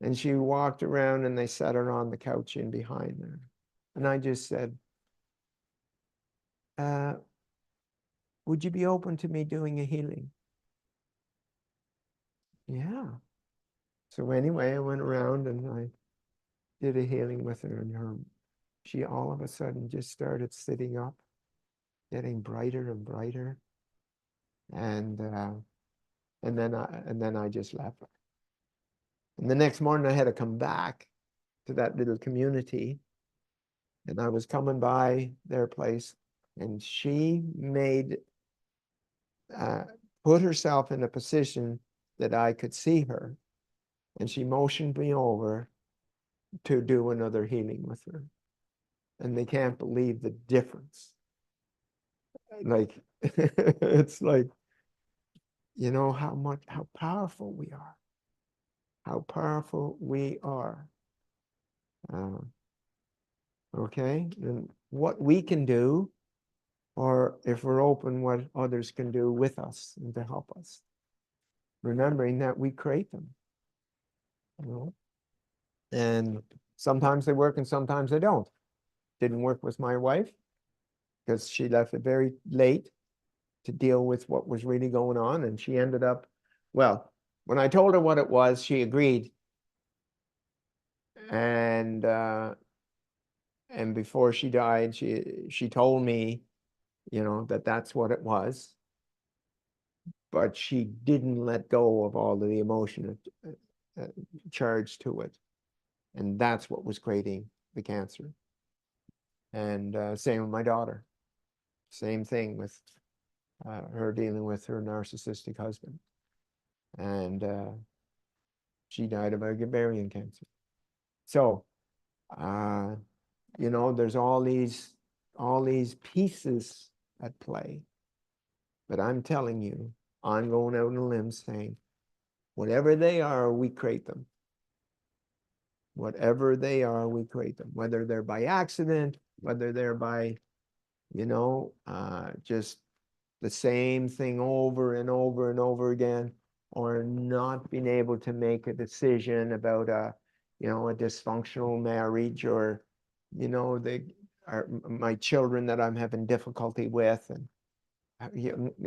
And she walked around and they set her on the couch in behind there. And I just said, would you be open to me doing a healing? Yeah. So anyway, I went around and I did a healing with her, and she all of a sudden just started sitting up, getting brighter and brighter. And then I just left. And the next morning I had to come back to that little community, and I was coming by their place, and she put herself in a position that I could see her, and she motioned me over to do another healing with her. And they can't believe the difference. Like, it's like, how powerful we are. How powerful we are. Okay, and what we can do, or if we're open, what others can do with us and to help us. Remembering that we create them. And sometimes they work and sometimes they don't. Didn't work with my wife because she left it very late to deal with what was really going on. And she ended up, well, when I told her what it was, she agreed. And before she died, she told me, that that's what it was. But she didn't let go of all of the emotion charged to it. And that's what was creating the cancer. And same with my daughter. Same thing with her dealing with her narcissistic husband. And she died of ovarian cancer. So, there's all these pieces at play. But I'm telling you, I'm going out on a limb saying, whatever they are, we create them. Whatever they are, we create them. Whether they're by accident, whether they're by, just the same thing over and over and over again, or not being able to make a decision about a dysfunctional marriage, or, my children that I'm having difficulty with, and,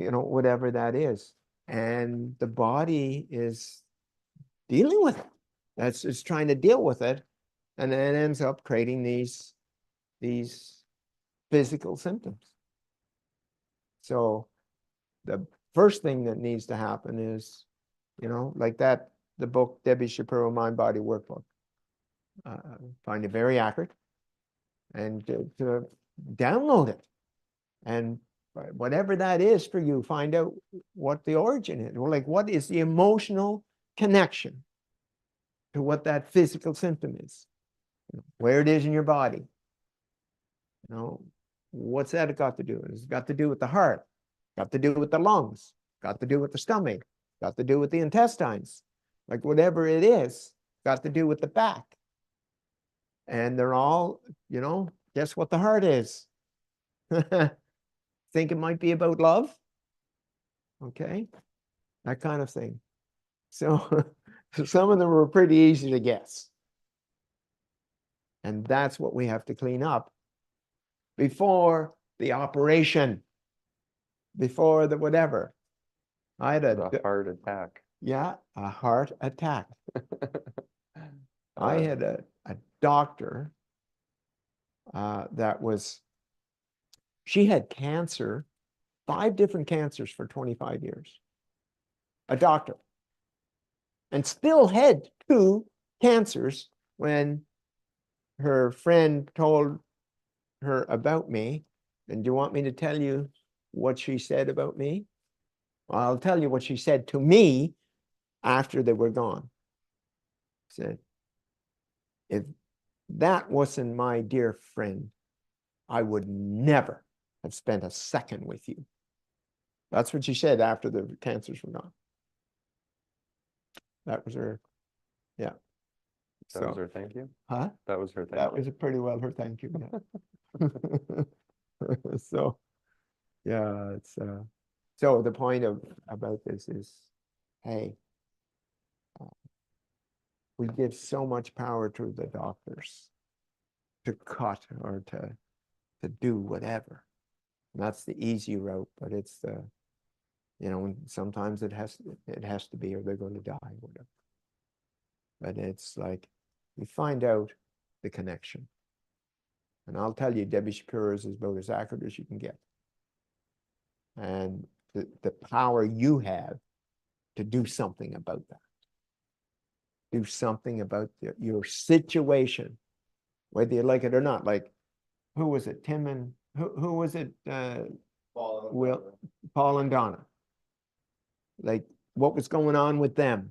whatever that is. And the body is dealing with it. It's trying to deal with it. And then it ends up creating these physical symptoms. So the first thing that needs to happen is, like the book, Debbie Shapiro, Mind Body Workbook. Find it very accurate, and to download it. And whatever that is for you, find out what the origin is. Like, what is the emotional connection to what that physical symptom is? Where it is in your body. What's that got to do? It's got to do with the heart, got to do with the lungs, got to do with the stomach, got to do with the intestines. Like, whatever it is, got to do with the back. And they're all, guess what the heart is? Think it might be about love? Okay, that kind of thing. So some of them were pretty easy to guess. And that's what we have to clean up before the operation, before the whatever. I had A heart attack. Yeah, a heart attack. I had a doctor that was, she had cancer, 5 different cancers for 25 years. A doctor. And still had 2 cancers when her friend told her about me. And do you want me to tell you what she said about me? Well, I'll tell you what she said to me after they were gone. She said, if that wasn't my dear friend, I would never have spent a second with you. That's what she said after the cancers were gone. That was her, yeah. That was her thank you? Huh? That was her thank That you? was pretty well her thank you. Yeah. So, yeah, it's so the point about this is, hey, we give so much power to the doctors to cut or to do whatever. And that's the easy route, but it's the, you know, sometimes it has to be, or they're going to die, whatever. But it's like, you find out the connection. And I'll tell you, Debbie Shapira's is about as accurate as you can get. And the power you have to do something about that. Do something about your situation, whether you like it or not. Like, who was it? Tim and who was it? Paul and Donna. Like, what was going on with them?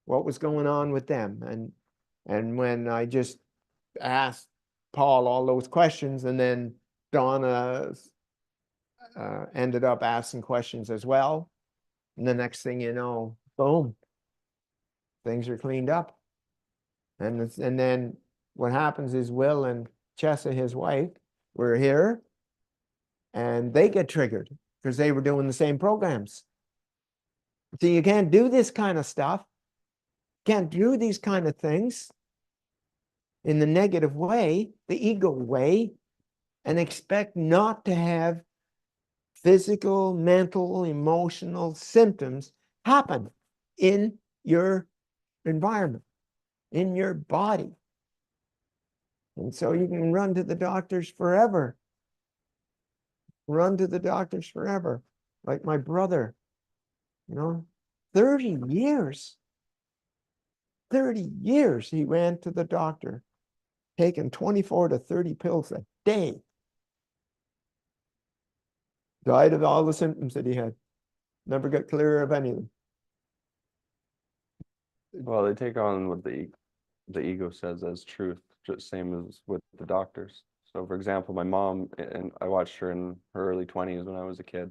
What was going on with them? And when I just asked Paul all those questions, and then Donna ended up asking questions as well. And the next thing you know, boom, things are cleaned up. And then what happens is Will and Chessa, his wife, were here, and they get triggered because they were doing the same programs. So you can't do this kind of stuff. Can't do these kind of things in the negative way, the ego way, and expect not to have physical, mental, emotional symptoms happen in your environment, in your body. And so you can run to the doctors forever. Run to the doctors forever. Like my brother, 30 years. 30 years he ran to the doctor, taking 24 to 30 pills a day. Died of all the symptoms that he had. Never got clear of any of them. Well, they take on what the ego says as truth, just same as with the doctors. So for example, my mom, and I watched her in her early 20s when I was a kid.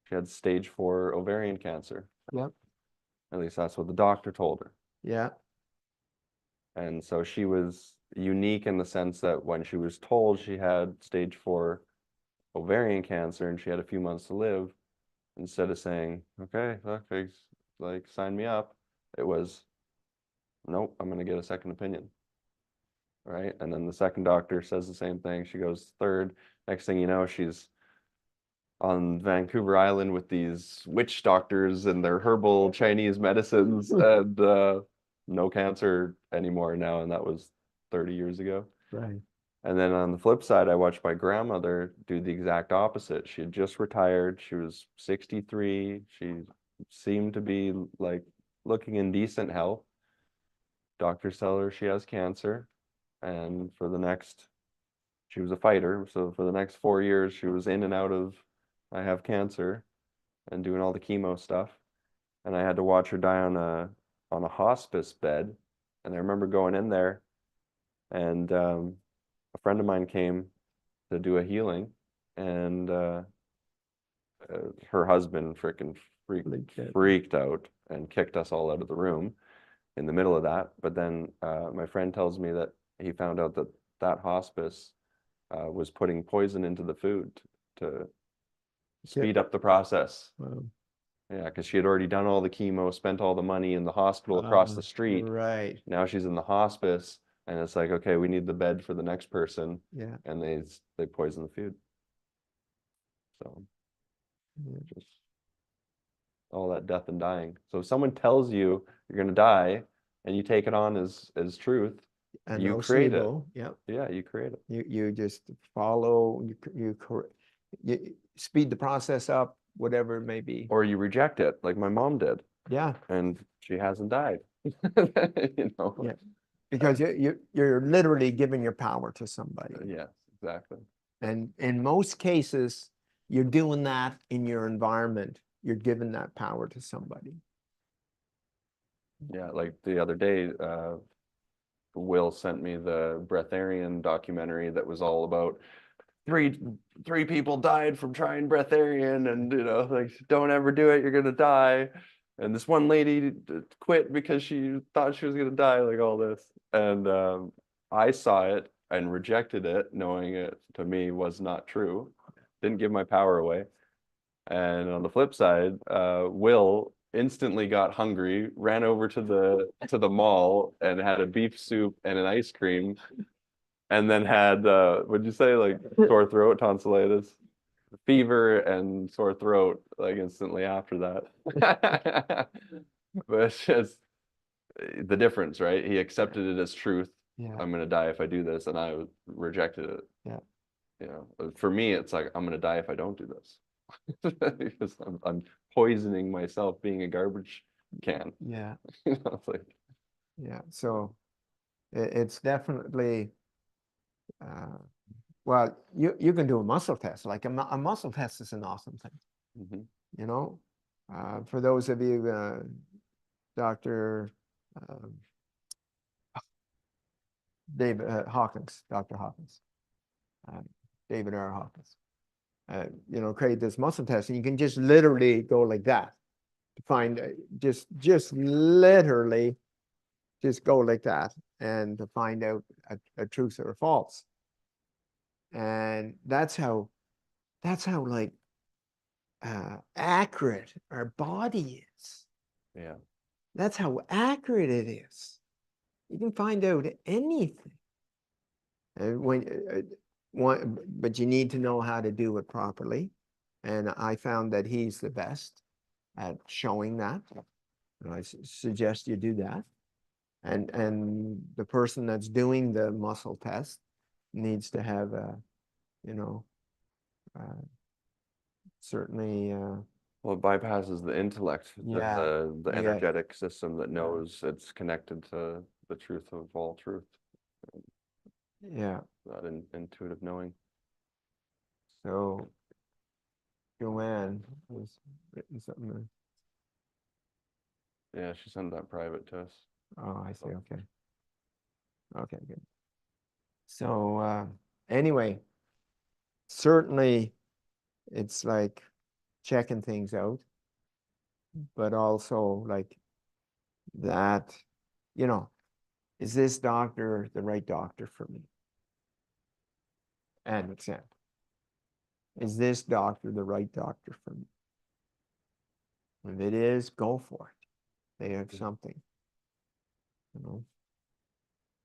She had stage 4 ovarian cancer. Yep. At least that's what the doctor told her. Yeah. And so she was unique in the sense that when she was told she had stage 4 ovarian cancer and she had a few months to live, instead of saying, okay, look, like sign me up, it was, nope, I'm going to get a second opinion. Right. And then the second doctor says the same thing. She goes third. Next thing you know, she's on Vancouver Island with these witch doctors and their herbal Chinese medicines and no cancer anymore now. And that was 30 years ago. Right. And then on the flip side, I watched my grandmother do the exact opposite. She had just retired. She was 63. She seemed to be like looking in decent health. Doctors tell her she has cancer. And for the next, she was a fighter. So for the next 4 years, she was in and out of, I have cancer, and doing all the chemo stuff. And I had to watch her die on a hospice bed. And I remember going in there, and a friend of mine came to do a healing, and her husband freaked out and kicked us all out of the room in the middle of that. But then my friend tells me that he found out that that hospice was putting poison into the food to speed up the process. Wow. Yeah, because she had already done all the chemo, spent all the money in the hospital across the street. Right. Now she's in the hospice, and it's like, okay, we need the bed for the next person. Yeah. And they poison the food. So just all that death and dying. So if someone tells you you're going to die and you take it on as truth, and You no create it. SIBO. Yeah. Yeah, you create it. You just follow, you speed the process up, whatever it may be. Or you reject it, like my mom did, Yeah, and she hasn't died. You know? yeah. Because you're literally giving your power to somebody. Yes, exactly. And in most cases, you're doing that in your environment. You're giving that power to somebody. Yeah, like the other day, Will sent me the breatharian documentary that was all about three people died from trying breatharian, and you know, like, don't ever do it, you're gonna die. And this one lady quit because she thought she was gonna die, like all this. And I saw it and rejected it, knowing it to me was not true. Didn't give my power away. And on the flip side, Will instantly got hungry, ran over to the mall and had a beef soup and an ice cream, and then had what'd you say, like sore throat, tonsillitis, fever, and sore throat like instantly after that. But it's just the difference, right? He accepted it as truth. Yeah. I'm gonna die if I do this, and I rejected it. Yeah. You know, for me, it's like I'm gonna die if I don't do this. Because I'm poisoning myself being a garbage can. Yeah. You know, it's like, Yeah. So it's definitely, well, you can do a muscle test. Like a muscle test is an awesome thing. mhm. You know, for those of you, Dr. David Hawkins, Dr. Hawkins, David R. Hawkins, you know, create this muscle test, and you can just literally go like that to find just literally just go like that and to find out a truth or a false. And that's how like accurate our body is. Yeah. That's how accurate it is. You can find out anything. And but you need to know how to do it properly. And I found that he's the best at showing that. And I suggest you do that. And the person that's doing the muscle test needs to have a, you know, certainly. Well, it bypasses the intellect, Yeah. the Yeah. energetic system that knows it's connected to the truth of all truth, Yeah. that intuitive knowing. So Joanne has written something. Yeah, she sent that private to us. Oh, I see. Okay. Okay, good. So anyway, certainly it's like checking things out, but also like that, you know, is this doctor the right doctor for me? And example, is this doctor the right doctor for me? If it is, go for it. They have something, you know.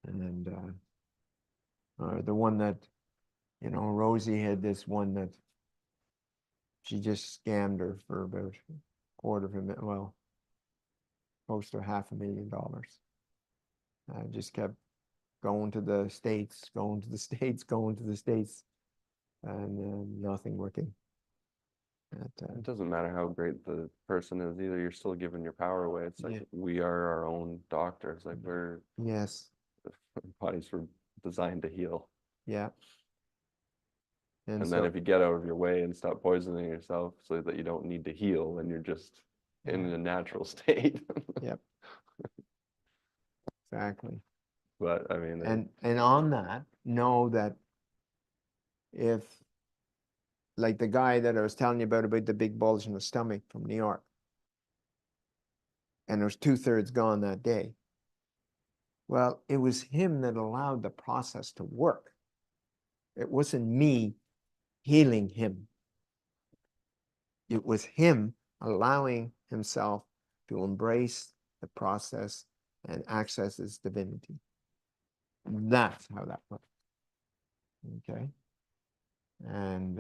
And the one that, you know, Rosie had this one that she just scammed her for about $250,000, well, close to $500,000. Just kept going to the States, going to the States, going to the States, and nothing working. It doesn't matter how great the person is either, you're still giving your power away. It's like, Yeah. we are our own doctors. Like, we're, Yes, our bodies were designed to heal. yeah. And so, then if you get out of your way and stop poisoning yourself so that you don't need to heal, then you're just in a natural state. Yep. Exactly. But I mean, And on that, know that if, like the guy that I was telling you about the big bulge in the stomach from New York, and there's 2/3 gone that day. Well, it was him that allowed the process to work. It wasn't me healing him. It was him allowing himself to embrace the process and access his divinity. That's how that works. Okay. And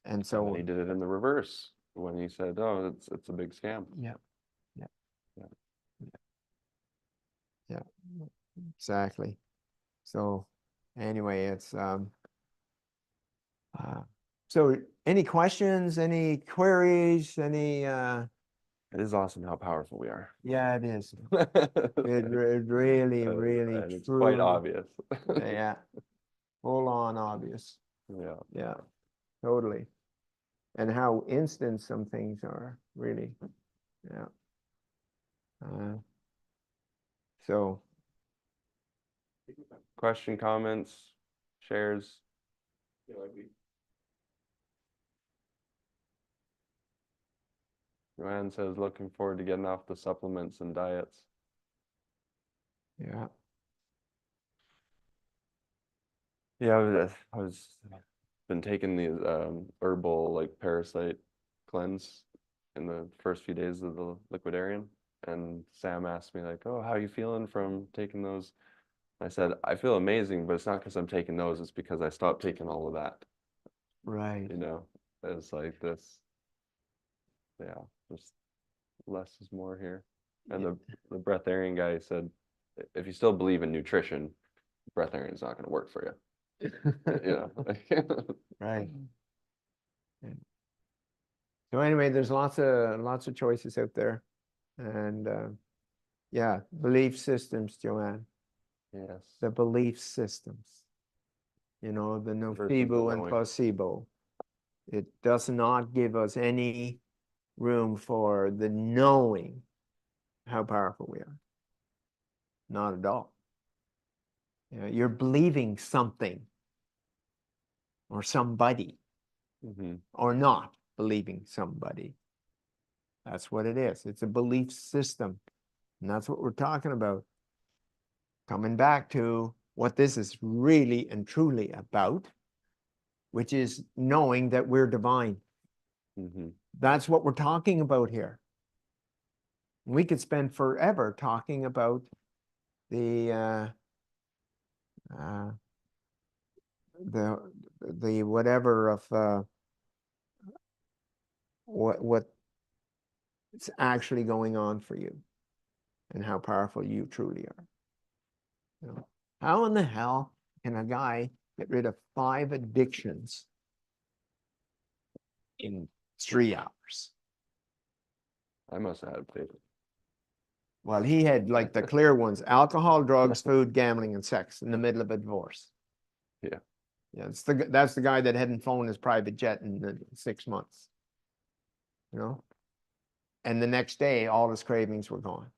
and so then he did it in the reverse when he said, "Oh, it's a big scam." yeah, yeah, Yeah. yeah. exactly. So anyway, it's so any questions, any queries, any It is awesome how powerful we are. yeah, it is. It really, really, And it's quite truly, obvious. yeah, full on obvious. Yeah. Yeah, totally. And how instant some things are, really. Yeah. So Question, comments, shares? You know, like we, Joanne says, looking forward to getting off the supplements and diets. yeah, Yeah, I was been taking these herbal like parasite cleanse in the first few days of the liquidarian, and Sam asked me like, "Oh, how are you feeling from taking those?" I said, "I feel amazing, but it's not because I'm taking those. It's because I stopped taking all of that. right. You know, it's like this. Yeah, just less is more here." And the breatharian guy said, "If you still believe in nutrition, breatharian is not going to work for you." Yeah. Right. Yeah. So anyway, there's lots of choices out there, and yeah, belief systems, Joanne. Yes. The belief systems. You know, the Versus the nocebo and knowing. placebo. It does not give us any room for the knowing how powerful we are. Not at all. You know, you're believing something or somebody, or not believing somebody. That's what it is. It's a belief system. And that's what we're talking about. Coming back to what this is really and truly about, which is knowing that we're divine. That's what we're talking about here. We could spend forever talking about the the whatever of what's actually going on for you and how powerful you truly are. You know, how in the hell can a guy get rid of 5 addictions in 3 hours? I must have had faith. Well, he had like the clear ones: alcohol, drugs, food, gambling, and sex in the middle of a divorce. Yeah. Yeah, that's the guy that hadn't flown his private jet in 6 months. You know? And the next day, all his cravings were gone.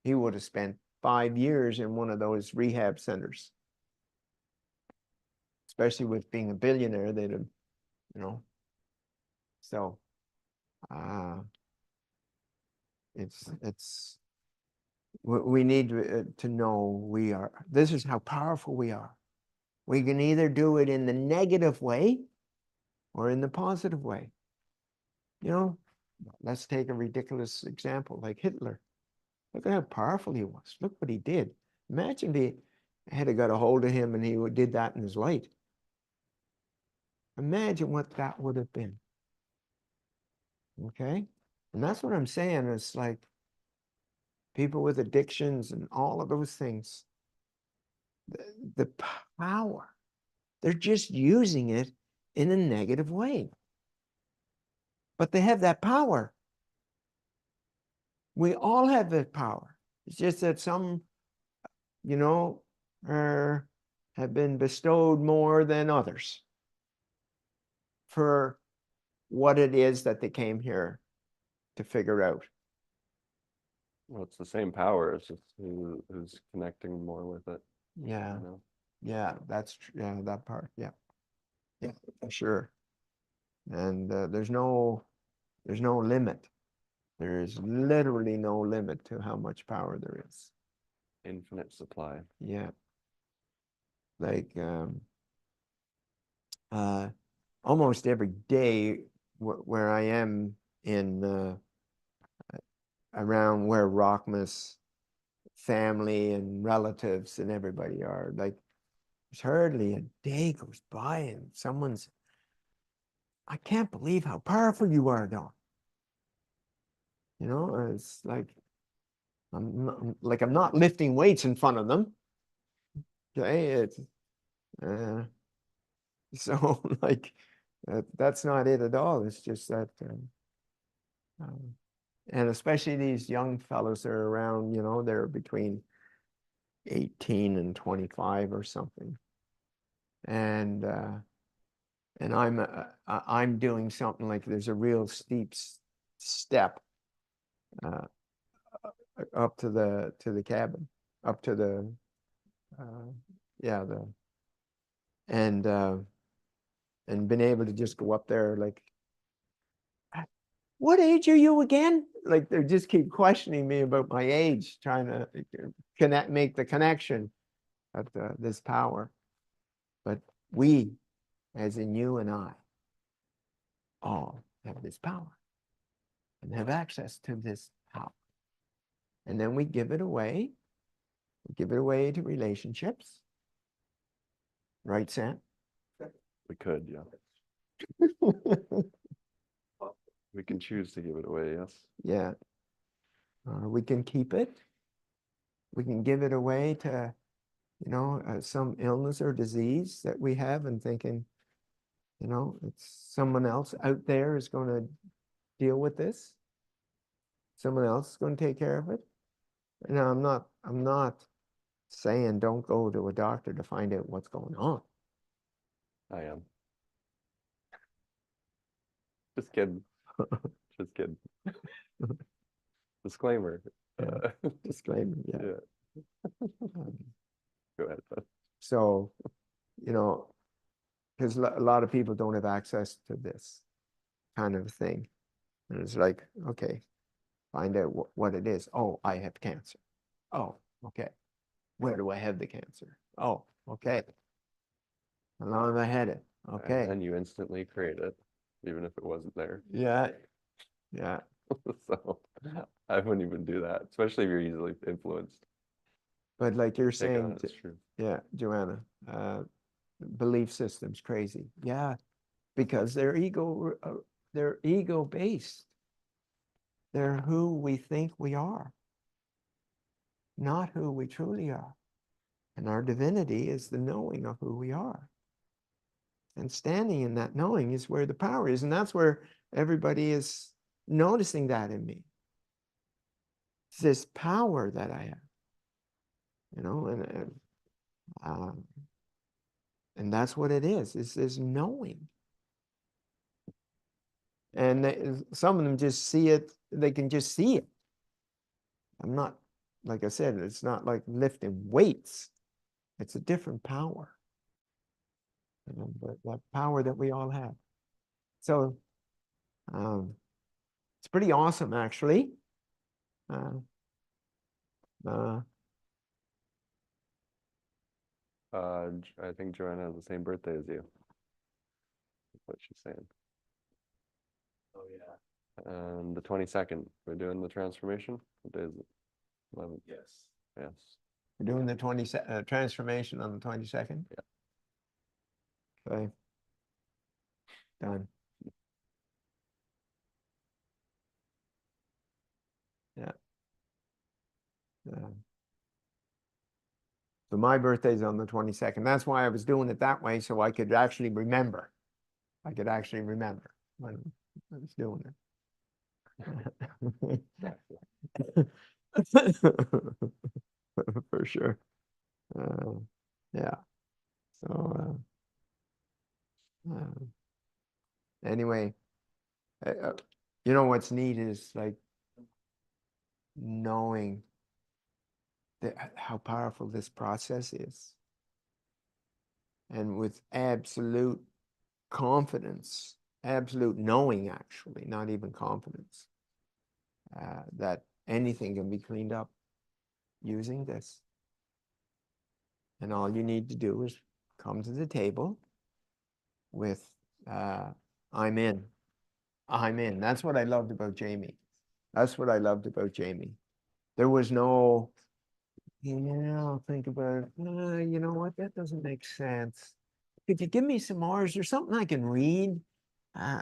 He would have spent 5 years in one of those rehab centers. Especially with being a billionaire, they'd have, you know. So, it's we need to know this is how powerful we are. We can either do it in the negative way or in the positive way. You know, let's take a ridiculous example like Hitler. Look at how powerful he was. Look what he did. Imagine if he had got a hold of him and he did that in his light. Imagine what that would have been. Okay? And that's what I'm saying. It's like people with addictions and all of those things. The power. They're just using it in a negative way. But they have that power. We all have that power. It's just that some, you know, have been bestowed more than others for what it is that they came here to figure out. Well, it's the same power. It's just who's connecting more with it. Yeah. You know? Yeah, that's true. Yeah, that part. Yeah. Yeah, for sure. And there's no limit. There is literally no limit to how much power there is. Infinite supply. Yeah. Like almost every day where I am in around where Rockmas family and relatives and everybody are, like there's hardly a day goes by and someone's, I can't believe how powerful you are, Don. You know, it's like I'm not lifting weights in front of them. Okay, it's so like that's not it at all. It's just that, and especially these young fellows that are around, you know, they're between 18 and 25 or something, and I'm doing something like there's a real steep step up to the cabin, up to the yeah, and been able to just go up there like, what age are you again? Like they just keep questioning me about my age, trying to make the connection of this power. But we, as in you and I, all have this power and have access to this power. And then we give it away. We give it away to relationships. Right, Sam? We could, yeah. We can choose to give it away, yes. Yeah. We can keep it. We can give it away to, you know, some illness or disease that we have, and thinking, you know, it's someone else out there is going to deal with this. Someone else is going to take care of it. No, I'm not saying don't go to a doctor to find out what's going on. I am. Just kidding. Just kidding. Disclaimer. Disclaimer, yeah. Go ahead. So, you know, because a lot of people don't have access to this kind of thing. And it's like, okay, find out what it is. Oh, I have cancer. Oh, okay. Where do I have the cancer? Oh, okay. How long have I had it? Okay. And you instantly create it, even if it wasn't there. Yeah. Yeah. So I wouldn't even do that, especially if you're easily influenced. But like you're Take it saying, on, it's true. yeah, Joanna, belief system's crazy. Yeah, because they're ego based. They're who we think we are, not who we truly are. And our divinity is the knowing of who we are. And standing in that knowing is where the power is. And that's where everybody is noticing that in me. It's this power that I have, you know, and that's what it is. It's this knowing. And some of them just see it. They can just see it. I'm not, like I said, it's not like lifting weights. It's a different power. But that power that we all have. So it's pretty awesome, actually. I think Joanna has the same birthday as you. That's what she's saying. Oh, yeah. And the 22nd, we're doing the transformation. What day is it? 11th. Yes. Yes. We're doing the transformation on the 22nd. Yeah. Okay. Done. Yeah. So my birthday's on the 22nd. That's why I was doing it that way, so I could actually remember. I could actually remember when I was doing it. For sure. Yeah. So anyway, you know what's neat is like knowing that how powerful this process is, and with absolute confidence, absolute knowing, actually, not even confidence, that anything can be cleaned up using this. And all you need to do is come to the table with I'm in. I'm in. That's what I loved about Jamie. That's what I loved about Jamie. There was no, I'll think about it. You know what? That doesn't make sense. Could you give me some more? Is there something I can read?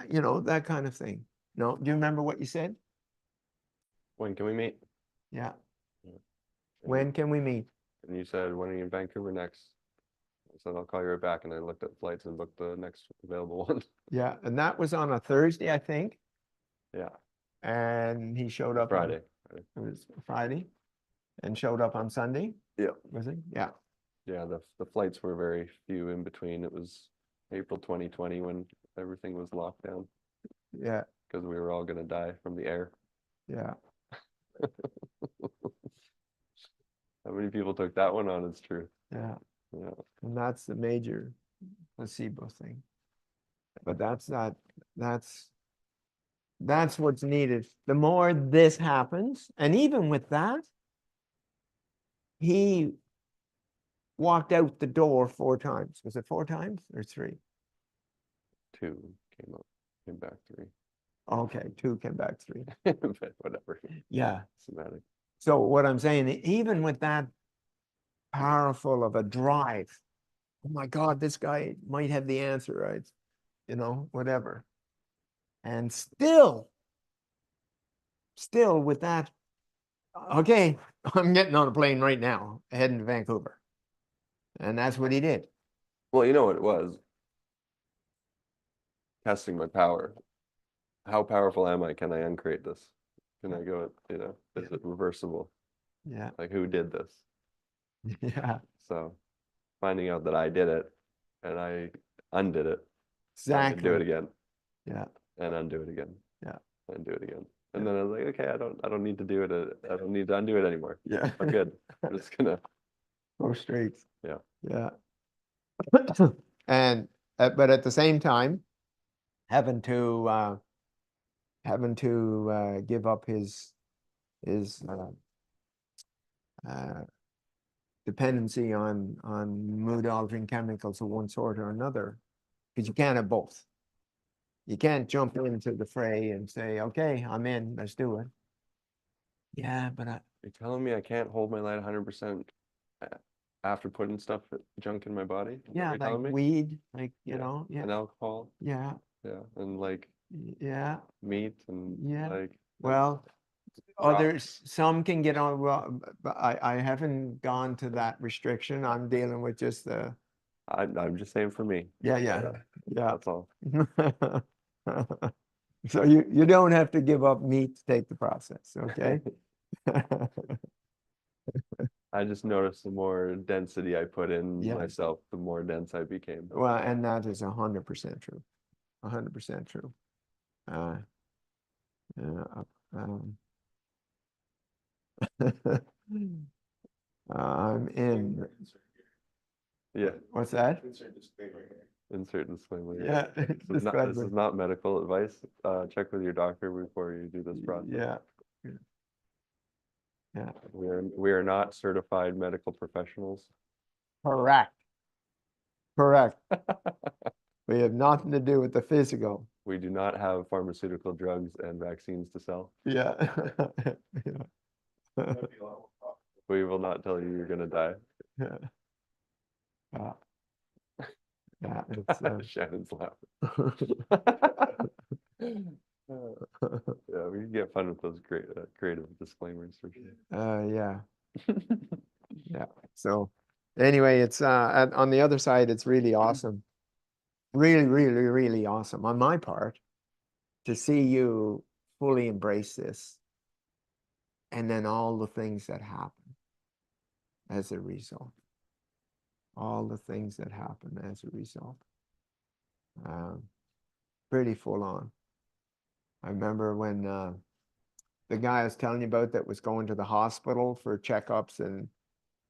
You know, that kind of thing. No, do you remember what you said? When can we meet? Yeah. When can we meet? And you said, when are you in Vancouver next? I said, I'll call you right back. And I looked at flights and booked the next available one. Yeah, and that was on a Thursday, I think, Yeah, and he showed up on, Friday. it was Friday, and showed up on Sunday, Yeah. was he? Yeah, Yeah, the flights were very few in between. It was April 2020 when everything was locked down yeah, because we were all gonna die from the air. yeah, How many people took that one on? It's true. yeah. Yeah. And that's the major placebo thing. But that's not, that's what's needed. The more this happens, and even with that, he walked out the door 4 times. Was it 4 times or 3? 2 came back 3. Okay, 2 came back 3. But whatever. Yeah. Semantic. So what I'm saying, even with that powerful of a drive, oh my God, this guy might have the answer, right? You know, whatever. And still with that, okay, I'm getting on a plane right now, heading to Vancouver. And that's what he did. Well, you know what it was? Testing my power. How powerful am I? Can I uncreate this? Can I go, you know, is it reversible? Yeah. Like, who did this? Yeah. So finding out that I did it and I undid it, I can do it Exactly. again Yeah. and undo it again. Yeah. And do it again. And then I was like, okay, I don't need to do it. I don't need to undo it anymore. Yeah. I'm good. I'm just gonna, Go straight. yeah. Yeah. And but at the same time, having to give up his uh, dependency on mood altering chemicals of one sort or another, because you can't have both. You can't jump into the fray and say, okay, I'm in, let's do it. Yeah, but You're telling me I can't hold my light 100% after putting junk in my body? Is that yeah, what you're like telling me? weed, like, you Yeah. know, yeah, And alcohol, yeah, yeah, and like yeah, meat and yeah. like Well, raw. others, some can get on, well, but I haven't gone to that restriction. I'm dealing with just the, I'm just saying for me. yeah, yeah, yeah. That's all. So you don't have to give up meat to take the process, okay? I just noticed the more density I put in Yeah. myself, the more dense I became. Well, and that is 100% true. 100% true. Uh, um, I'm in. Yeah. What's that? Insert disclaimer. Yeah. This is not medical advice. Check with your doctor before you do this process. Yeah. Yeah. We are not certified medical professionals. Correct. Correct. We have nothing to do with the physical. We do not have pharmaceutical drugs and vaccines to sell. Yeah. Yeah. We will not tell you you're gonna die. Yeah. Yeah, it's, Shannon's laughing. Yeah, we can get fun with those great creative disclaimers for sure. yeah. Yeah. So anyway, it's on the other side, it's really awesome. Really, really, really awesome on my part to see you fully embrace this. And then all the things that happen as a result. All the things that happen as a result. Pretty full on. I remember when the guy I was telling you about that was going to the hospital for checkups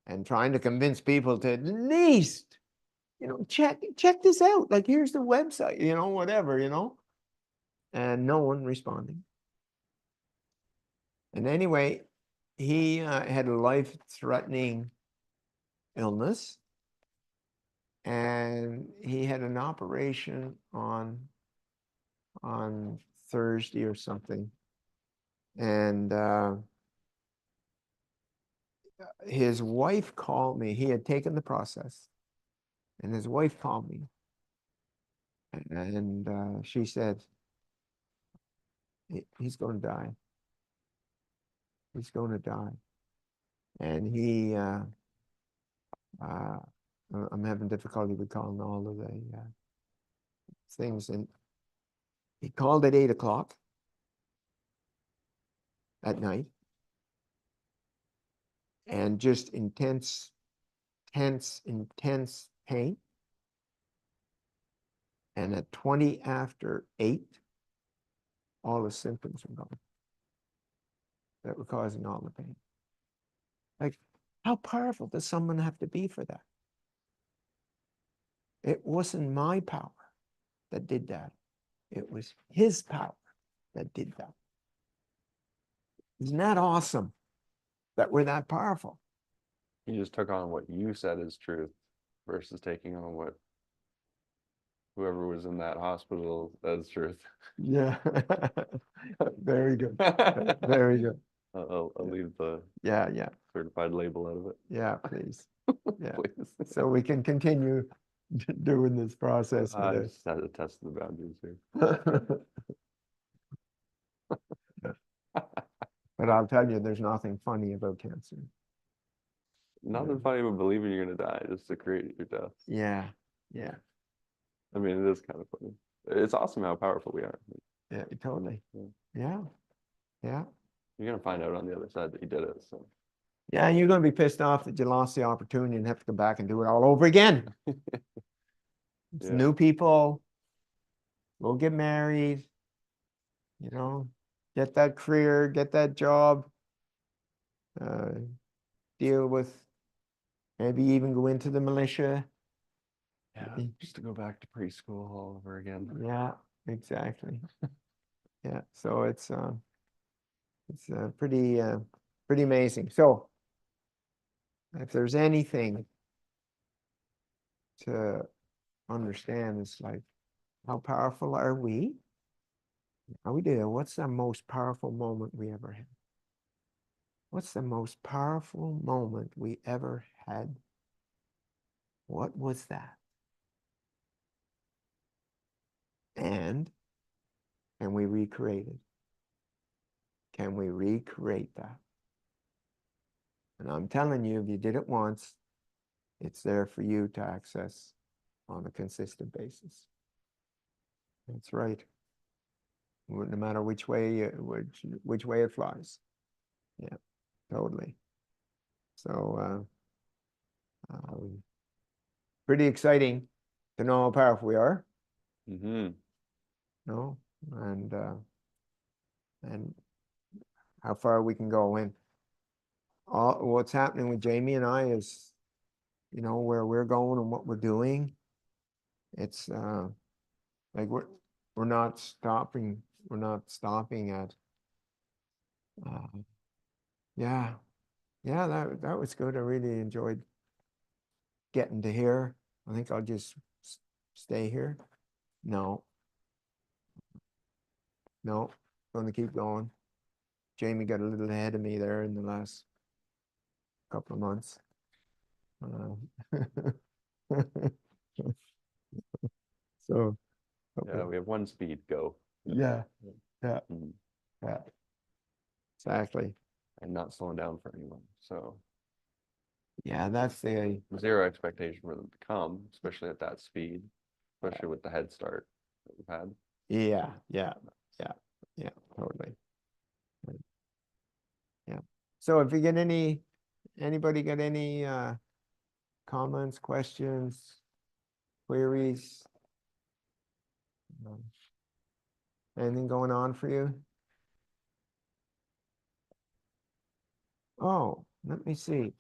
and trying to convince people to at least, you know, check this out. Like, here's the website, you know, whatever, you know, and no one responding. And anyway, he had a life-threatening illness, and he had an operation on Thursday or something, and his wife called me. He had taken the process, and his wife called me, and she said, he's going to die. He's going to die. And he, I'm having difficulty recalling all of the things. And he called at 8 o'clock at night, and just intense pain. And at 20 after 8, all the symptoms were gone that were causing all the pain. Like, how powerful does someone have to be for that? It wasn't my power that did that. It was his power that did that. Isn't that awesome that we're that powerful? You just took on what you said is truth versus taking on what whoever was in that hospital as truth. Yeah. Very good. Very good. I'll leave the Yeah. certified label out of it. Yeah, please. Yeah. Please. So we can continue doing this process I with just had to test the boundaries here. it. But I'll tell you, there's nothing funny about cancer. Nothing funny about believing you're gonna die just to create your death. Yeah. I mean, it is kind of funny. It's awesome how powerful we are. Yeah, totally. Yeah. You're gonna find out on the other side that you did it. So Yeah, and you're going to be pissed off that you lost the opportunity and have to go back and do it all over again. It's new people. We'll get married. Get that career, get that job. Deal with, maybe even go into the militia. yeah, just to go back to preschool all over again. Yeah, exactly. Yeah, so it's pretty amazing. So if there's anything to understand, it's like, how powerful are we? How we do? What's the most powerful moment we ever had? What's the most powerful moment we ever had? What was that? And can we recreate it? Can we recreate that? And I'm telling you, if you did it once, it's there for you to access on a consistent basis. That's right. No matter which way it flies. Yeah, totally. So pretty exciting to know how powerful we are. Mm-hmm. No, and how far we can go. And what's happening with Jamie and I is, where we're going and what we're doing. It's like we're not stopping. We're not stopping at. Yeah, that was good. I really enjoyed getting to here. I think I'll just stay here. No, going to keep going. Jamie got a little ahead of me there in the last couple of months. So Yeah, we have one speed, go. yeah, Mhm. yeah, exactly. And not slowing down for anyone. So Yeah, that's the zero expectation for them to come, especially at that speed, especially with the head start that we've had. yeah, totally. Yeah. So if you get anybody got any comments, questions, queries, anything going on for you? Oh, let me see.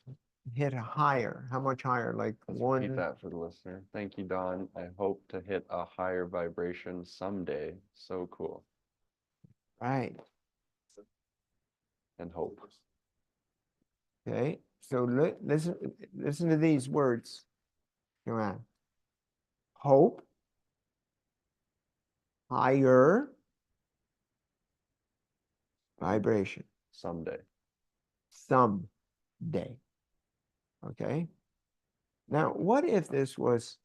Hit a higher. How much higher? Like Let's one. repeat that for the listener. Thank you, Don. I hope to hit a higher vibration someday. So cool. Right. And hope. Okay. So listen to these words. Joanne. Hope. Higher vibration. Someday. Someday. Okay. Now, what if this was,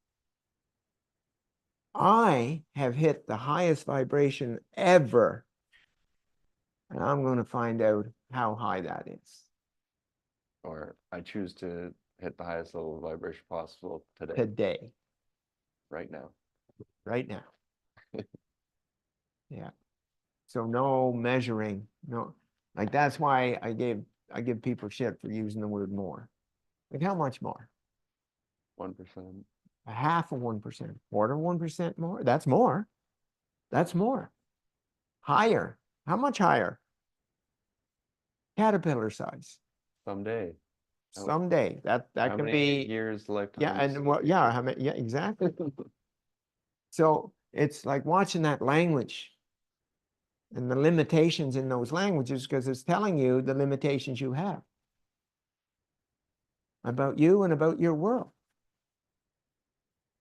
I have hit the highest vibration ever, and I'm going to find out how high that is. Or I choose to hit the highest level of vibration possible today, today, right now. right now. Yeah. So no measuring, no, like that's why I give people shit for using the word more. Like how much more? 1%. A half of 1%, quarter of 1% more. That's more. That's more. Higher. How much higher? Caterpillar size. Someday. Someday. That How can many be. years, Yeah, lifetimes? and what? Yeah, how many? Yeah, exactly. So it's like watching that language and the limitations in those languages, because it's telling you the limitations you have about you and about your world.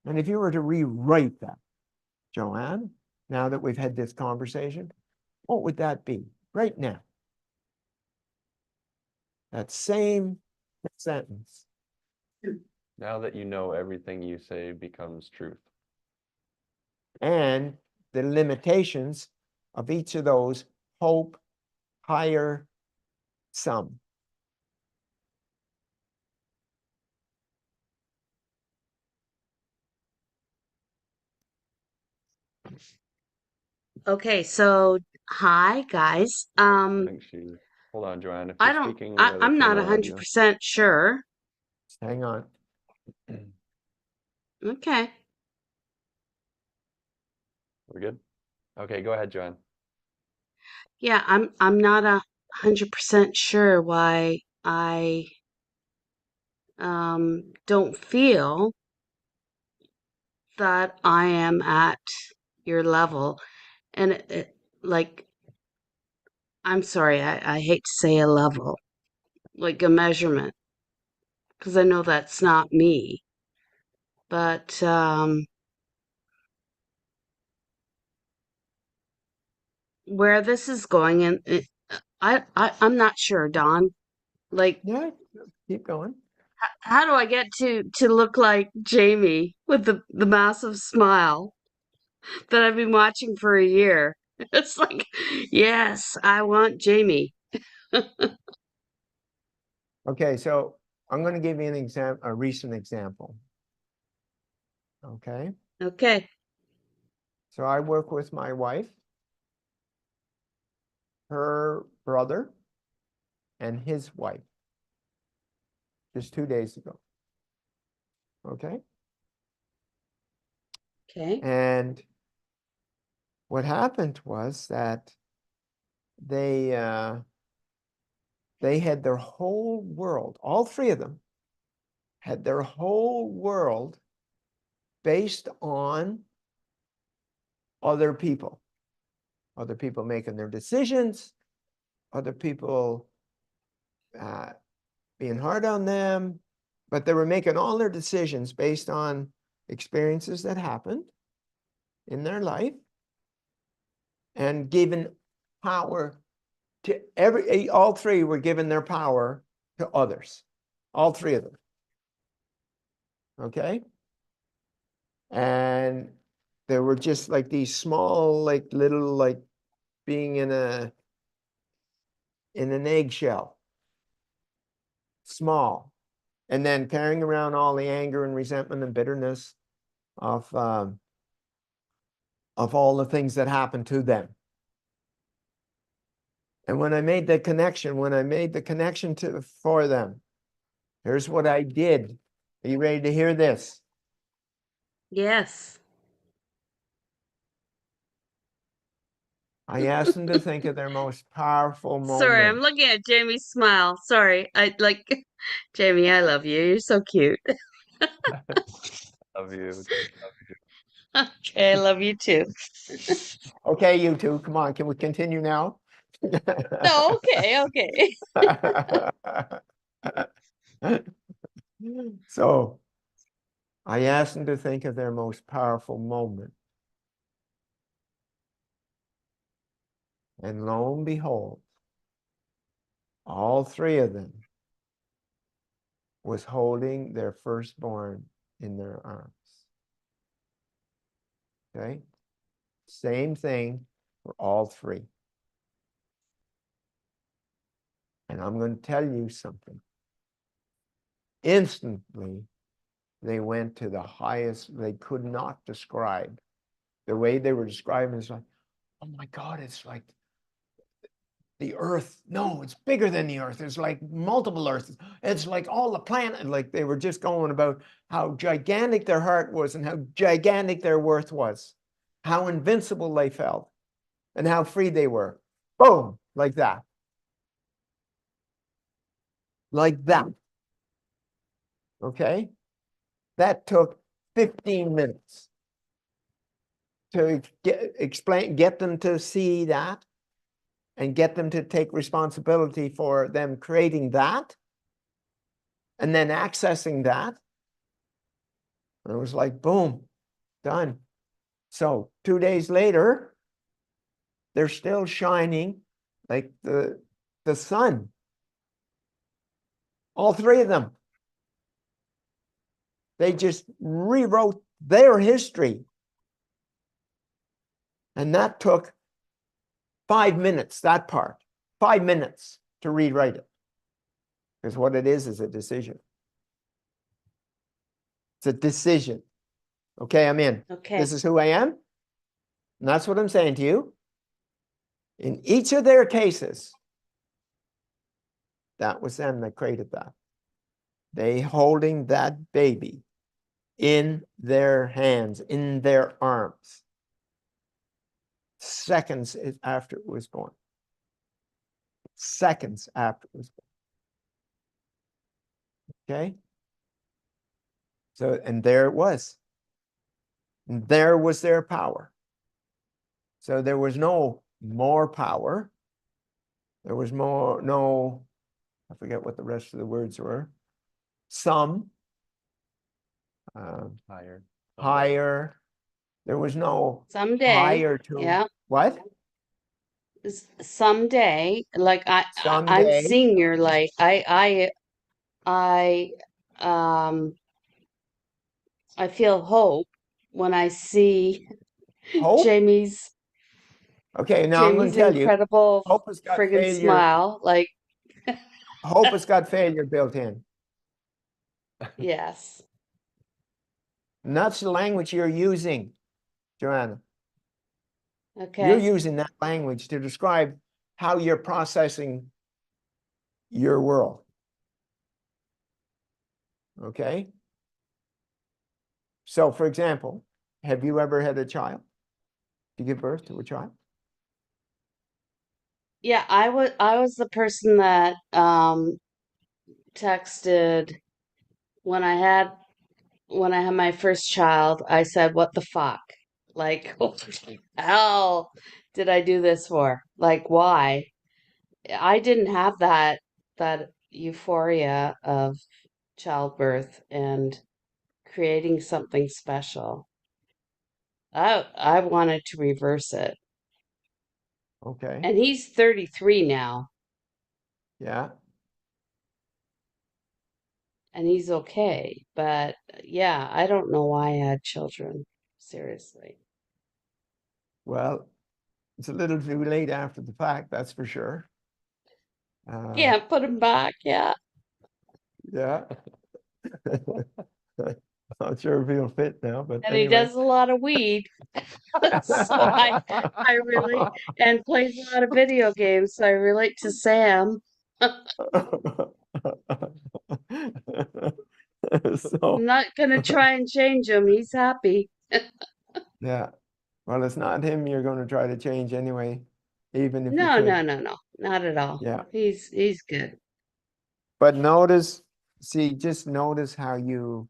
And if you were to rewrite that, Joanne, now that we've had this conversation, what would that be right now? That same sentence. Now that you know, everything you say becomes truth. And the limitations of each of those hope, higher, some. Okay, so hi guys. I think she, hold on, Joanne, if you're speaking, we gotta I'm turn not her audio. 100% sure. Hang on. Okay. We're good? Okay, go ahead, Joanne. Yeah, I'm not 100% sure why I don't feel that I am at your level. And like, I'm sorry, I hate to say a level, like a measurement, because I know that's not me. But where this is going, and I'm not sure, Don. Like, Yeah, keep going. how do I get to look like Jamie with the massive smile that I've been watching for a year? It's like, yes, I want Jamie. Okay, so I'm going to give you an example, a recent example. Okay, Okay. so I work with my wife, her brother, and his wife just 2 days ago. Okay, Okay. and what happened was that they had their whole world, all three of them had their whole world based on other people making their decisions, other people being hard on them, but they were making all their decisions based on experiences that happened in their life and giving power to all three were giving their power to others, all three of them. Okay, and there were just like these small, like little, like being in an eggshell, small, and then carrying around all the anger and resentment and bitterness of all the things that happened to them. And when I made the connection, for them, here's what I did. Are you ready to hear this? Yes. I asked them to think of their most powerful Sorry, I'm moment. looking at Jamie's smile. Sorry. I like Jamie, I love you. You're so cute. Love you. Okay, I love you too. Okay, you two, come on, can we continue now? No, okay. So I asked them to think of their most powerful moment. And lo and behold, all three of them was holding their firstborn in their arms. Okay? Same thing for all three. And I'm going to tell you something. instantly they went to the highest they could not describe. The way they were describing is like, oh my God, it's like the earth. No, it's bigger than the earth. It's like multiple earths. It's like all the planet. Like they were just going about how gigantic their heart was and how gigantic their worth was, how invincible they felt and how free they were. Boom, like that. Like that. Okay? That took 15 minutes to get them to see that and get them to take responsibility for them creating that and then accessing that. And it was like, boom, done. So 2 days later, they're still shining like the sun. All three of them. They just rewrote their history. And that took 5 minutes, that part. 5 minutes to rewrite it. Because what it is a decision. It's a decision. Okay, I'm in. Okay. This is who I am. And that's what I'm saying to you. In each of their cases, that was them that created that. They holding that baby in their hands, in their arms, seconds after it was born. Seconds after it was born. Okay? So, and there it was. And there was their power. So there was no more power. There was no, I forget what the rest of the words were. Some. Higher. Higher. There was no Someday, higher to yeah. what? Someday, like I'm Someday. seeing your light. I um I feel hope when I see Hope. Jamie's Okay, now I'm going Jamie's to tell you. incredible Hope has got friggin' failure. smile. Like, Hope has got failure built in. yes. And that's the language you're using, Joanna. You're Okay. using that language to describe how you're processing your world. Okay? So, for example, have you ever had a child? To give birth to a child? Yeah, I was the person that texted when I had my first child. I said, "What the fuck? Like, what the hell did I do this for? Like, why?" I didn't have that euphoria of childbirth and creating something special. I wanted to reverse it. Okay. And he's 33 now, Yeah. and he's okay. But yeah, I don't know why I had children. Seriously. Well, it's a little too late after the fact, that's for sure. Can't put him back. Yeah. Yeah. Not sure if he'll fit now, but And he anyway. does a lot of weed. So I relate and plays a lot of video games. So I relate to Sam. I'm So, not gonna try and change him. He's happy. yeah. Well, it's not him you're going to try to change anyway, even if you No, could. no, no, no. Not at all. Yeah. He's good. But notice, see, just notice how you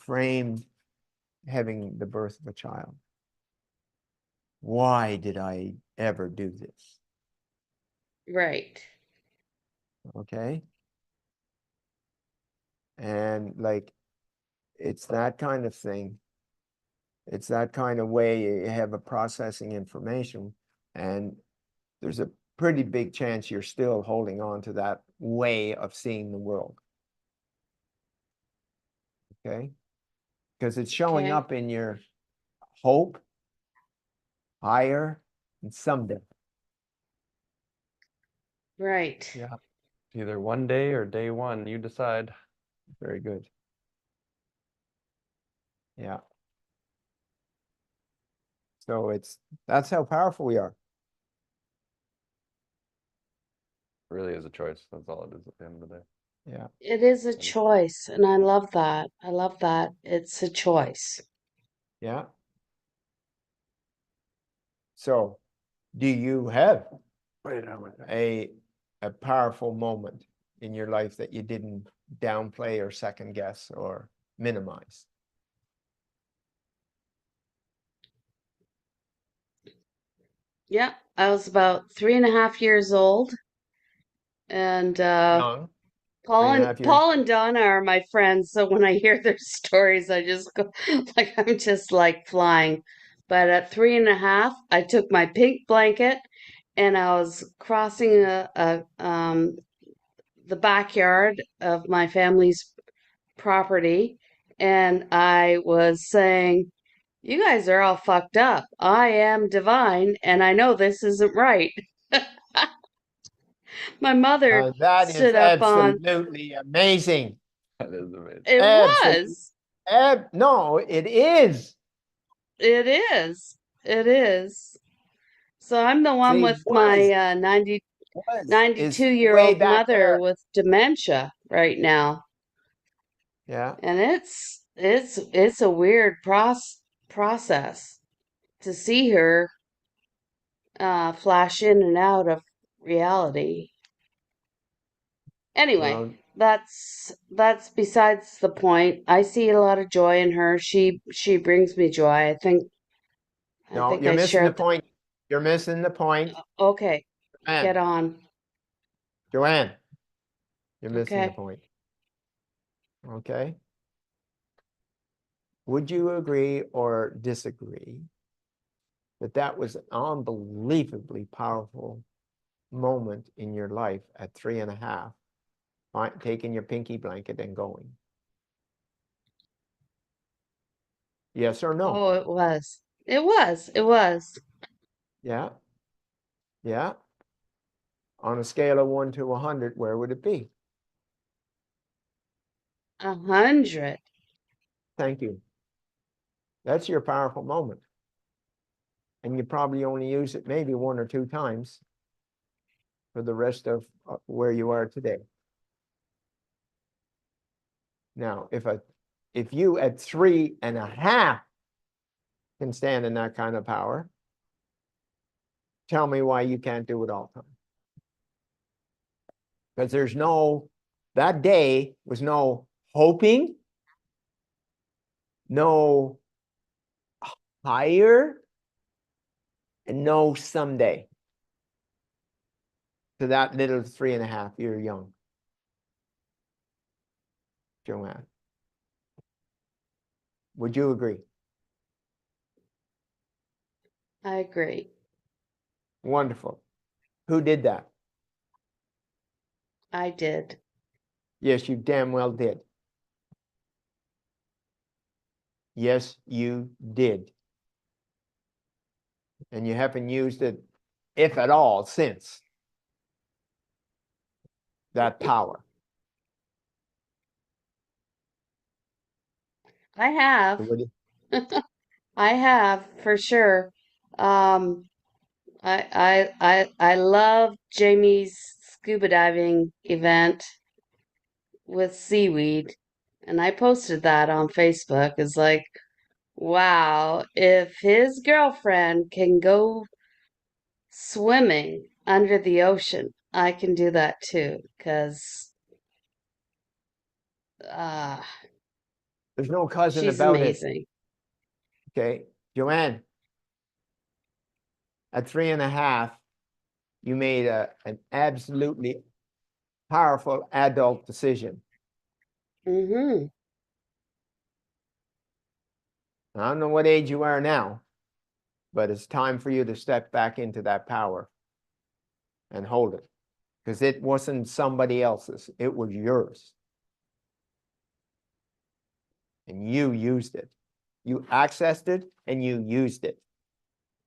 framed having the birth of a child. Why did I ever do this? Right. Okay. And like, it's that kind of thing. It's that kind of way you have a processing information. And there's a pretty big chance you're still holding on to that way of seeing the world. Okay. Because it's showing Okay. up in your hope, higher, and someday. Right. Yeah. Either one day or day one, you decide. Very good. Yeah. So that's how powerful we are. Really is a choice. That's all it is at the end of the day. Yeah. It is a choice, and I love that. I love that. It's a choice. Yeah. So do you have a powerful moment in your life that you didn't downplay or second guess or minimize? Yeah, I was about 3.5 years old, and Young, 3.5 years. Paul and Donna are my friends, so when I hear their stories, I just go like I'm just like flying. But at 3.5, I took my pink blanket and I was crossing the backyard of my family's property, and I was saying, "You guys are all fucked up. I am divine, and I know this isn't right." My mother That is stood up on, absolutely amazing. That is amazing. it Absolutely. was. No, it is. It is. It is. So I'm the one See, with my 92 is year way old back mother there. with dementia right now. Yeah. And it's a weird process to see her flash in and out of reality. Anyway, Well, that's besides the point. I see a lot of joy in her. She brings me joy. I no, think you're I missing the shared. point. You're missing the point. Okay, Joanne, get on. Joanne, you're missing the Okay. point. Okay. Would you agree or disagree that that was an unbelievably powerful moment in your life at 3.5, taking your pinky blanket and going? Yes or no? Oh, it was. It was. It was. Yeah. Yeah. On a scale of 1 to 100, where would it be? 100. Thank you. That's your powerful moment. And you probably only use it maybe 1 or 2 times for the rest of where you are today. Now, if you at 3.5 can stand in that kind of power, tell me why you can't do it all the time. Because that day was no hoping, no higher, and no someday. To that little 3.5 year young Joanne. Would you agree? I agree. Wonderful. Who did that? I did. Yes, you damn well did. Yes, you did. And you haven't used it, if at all, since. That power. I have. I have for sure. Um, I love Jamie's scuba diving event with seaweed, and I posted that on Facebook. It's like, wow, if his girlfriend can go swimming under the ocean, I can do that too, because uh, There's no cousin she's about it. amazing. Okay. Joanne, at 3.5, you made an absolutely powerful adult decision. Mm-hmm. I don't know what age you are now, but it's time for you to step back into that power and hold it, because it wasn't somebody else's, it was yours. And you used it. You accessed it and you used it.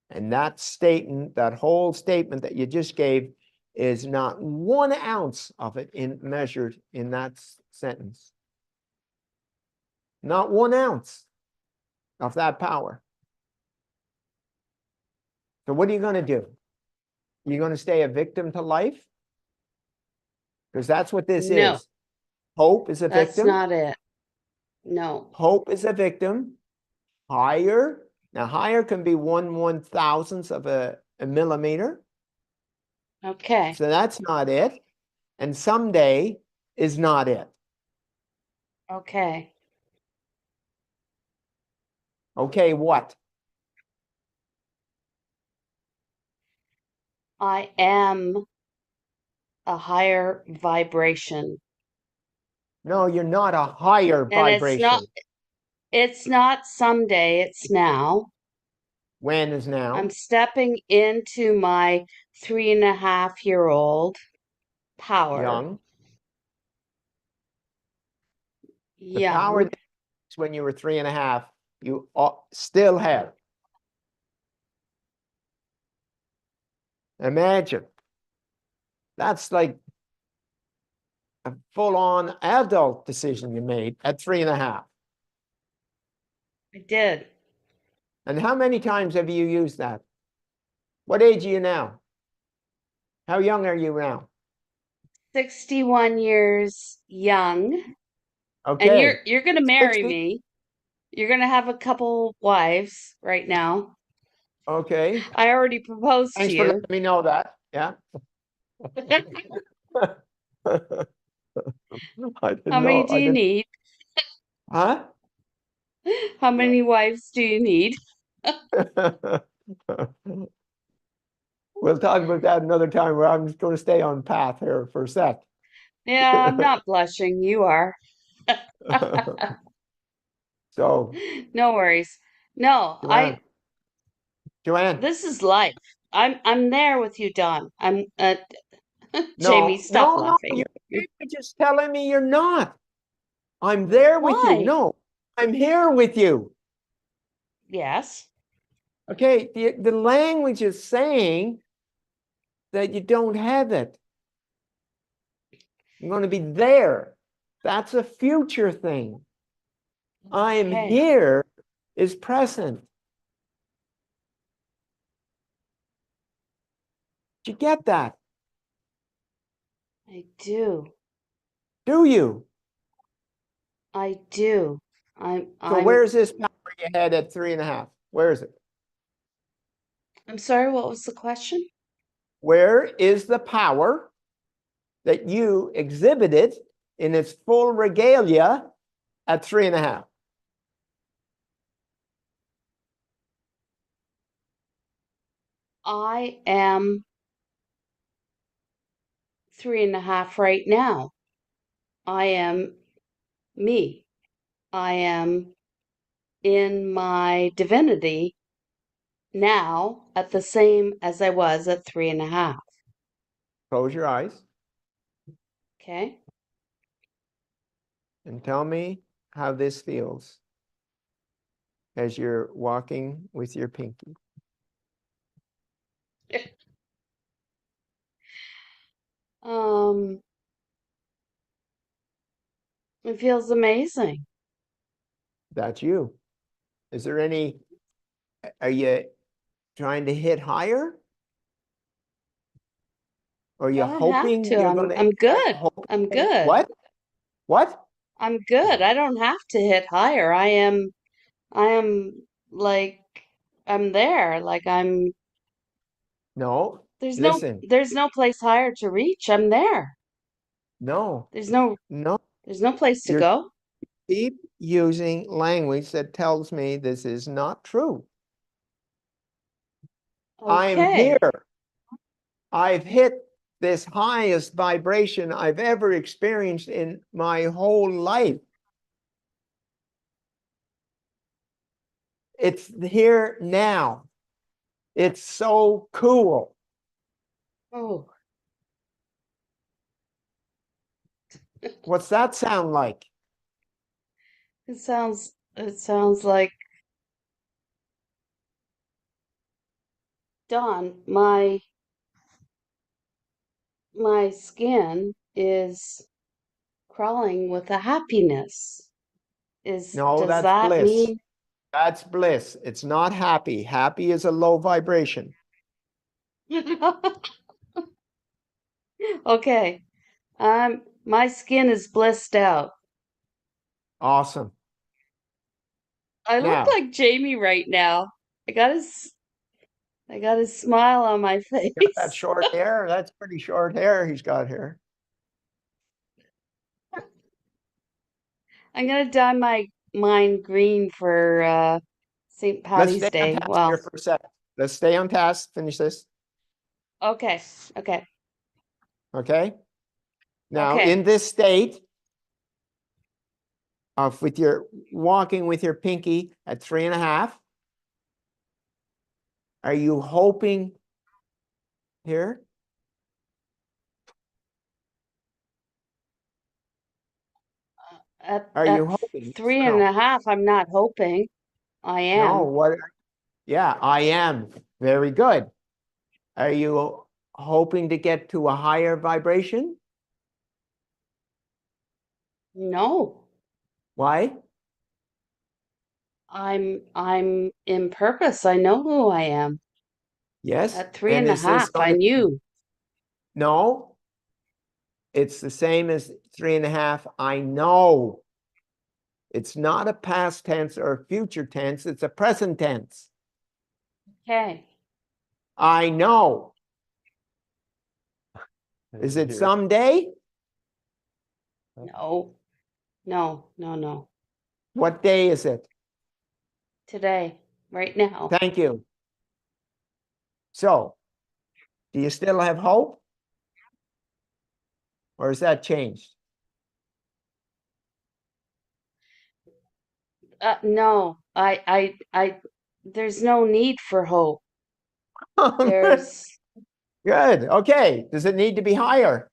And that statement, that whole statement that you just gave, is not 1 ounce of it measured in that sentence. Not 1 ounce of that power. So what are you going to do? You're going to stay a victim to life? Because that's what this No, is. Hope is a that's victim. not it. No. Hope is a victim. Higher. Now, higher can be 1/1000th of a millimeter. Okay. So that's not it. And someday is not it. Okay. Okay, what? I am a higher vibration. No, you're not a higher And vibration. it's not someday, it's now. When is now? I'm stepping into my 3.5-year-old power. Young. The power Young. that when you were 3.5, you still have. Imagine. That's like a full-on adult decision you made at 3.5. I did. And how many times have you used that? What age are you now? How young are you now? 61 years young. And Okay. you're gonna marry 60. me. You're gonna have a couple wives right now. Okay. I already proposed to Thanks for you. letting me know that. Yeah. I How didn't many know. do you need? Huh? How many wives do you need? We'll talk about that another time where I'm just going to stay on path here for a sec. Yeah, I'm not blushing. You are. So, No worries. No, Joanne, Joanne, this is life. I'm there with you, Don. I'm Jamie, no, stop no, no, laughing. you're just telling me you're not. I'm there with you. Why? No, I'm here with you. Yes. Okay, the language is saying that you don't have it. I'm going to be there. That's a future thing. I am Okay. here is present. Did you get that? I do. Do you? I do. I'm So I'm where's this power you had at 3.5? Where is it? I'm sorry, what was the question? Where is the power that you exhibited in its full regalia at 3.5? I am 3.5 right now. I am me. I am in my divinity now at the same as I was at 3.5. Close your eyes Okay? and tell me how this feels as you're walking with your pinky. Um, it feels amazing. That's you. Is there any, are you trying to hit higher? Or are I you don't have hoping to. you're going to, I'm good. hoping, I'm good. what? What? I'm good. I don't have to hit higher. I am like I'm there. Like No, there's no listen, there's no place higher to reach. I'm there. no, There's no no. there's no place to You're go. keep using language that tells me this is not true. I'm Okay. here. I've hit this highest vibration I've ever experienced in my whole life. It's here now. It's so cool. Oh, What's that sound like? it sounds like Dawn, my skin is crawling with a happiness. No, Does that's that bliss. mean? That's bliss. It's not happy. Happy is a low vibration. Okay. My skin is blissed out. Awesome. I look Now, like Jamie right now. I got his smile on my that face. short hair, that's pretty short hair he's got here. I'm gonna dye mine green for St. Let's Patty's stay on Day. task Well, here for a second. Let's stay on task, finish this, okay. Okay. okay? Now, in Okay. this state of with your walking with your pinky at 3.5, are you hoping here? Are you At hoping? Yes three or and no? a half, I'm not hoping. I No, am. what? Yeah, I am. Very good. Are you hoping to get to a higher vibration? No. Why? I'm in purpose. I know who I am. Yes. At three And and a is this half, I going to, knew. no, it's the same as 3.5. I know. It's not a past tense or a future tense. It's a present tense. Okay. I know. Is it Here. someday? No. No. No. No. What day is it? Today. Right now. Thank you. So, do you still have hope? Or has that changed? No. There's no need for hope. Good. There's Good. Okay. Does it need to be higher?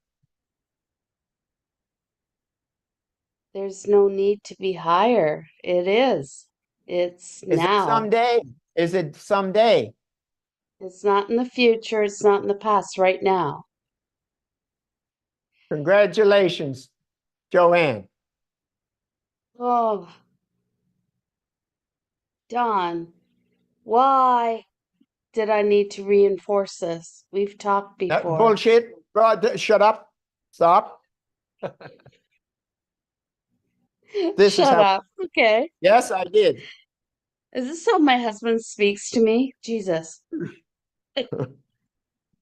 there's no need to be higher. It is. It's Is it now. someday? Is it someday? It's not in the future. It's not in the past. Right now. Congratulations, Joanne. Oh, Don, why did I need to reinforce this? We've talked That before. bullshit. Shut up. Stop. This is Shut how. up. Okay. Yes, I did. Is this how my husband speaks to me? Jesus.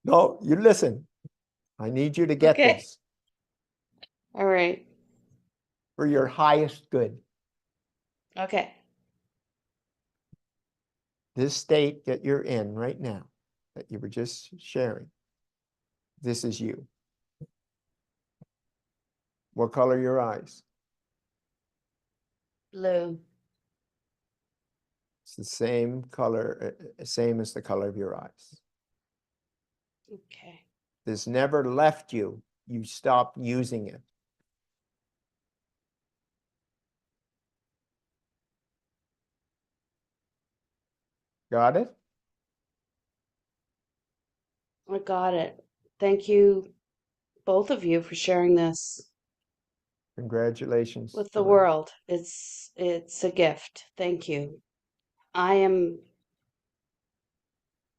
No, you listen. I need you to get Okay. this All right. for your highest good. Okay. This state that you're in right now, that you were just sharing, this is you. What color are your eyes? Blue. It's the same color, same as the color of your eyes. Okay. This never left you. You stopped using it. Got it? I got it. Thank you, both of you, for sharing this Congratulations, with the Joanne. world. It's a gift. Thank you. I am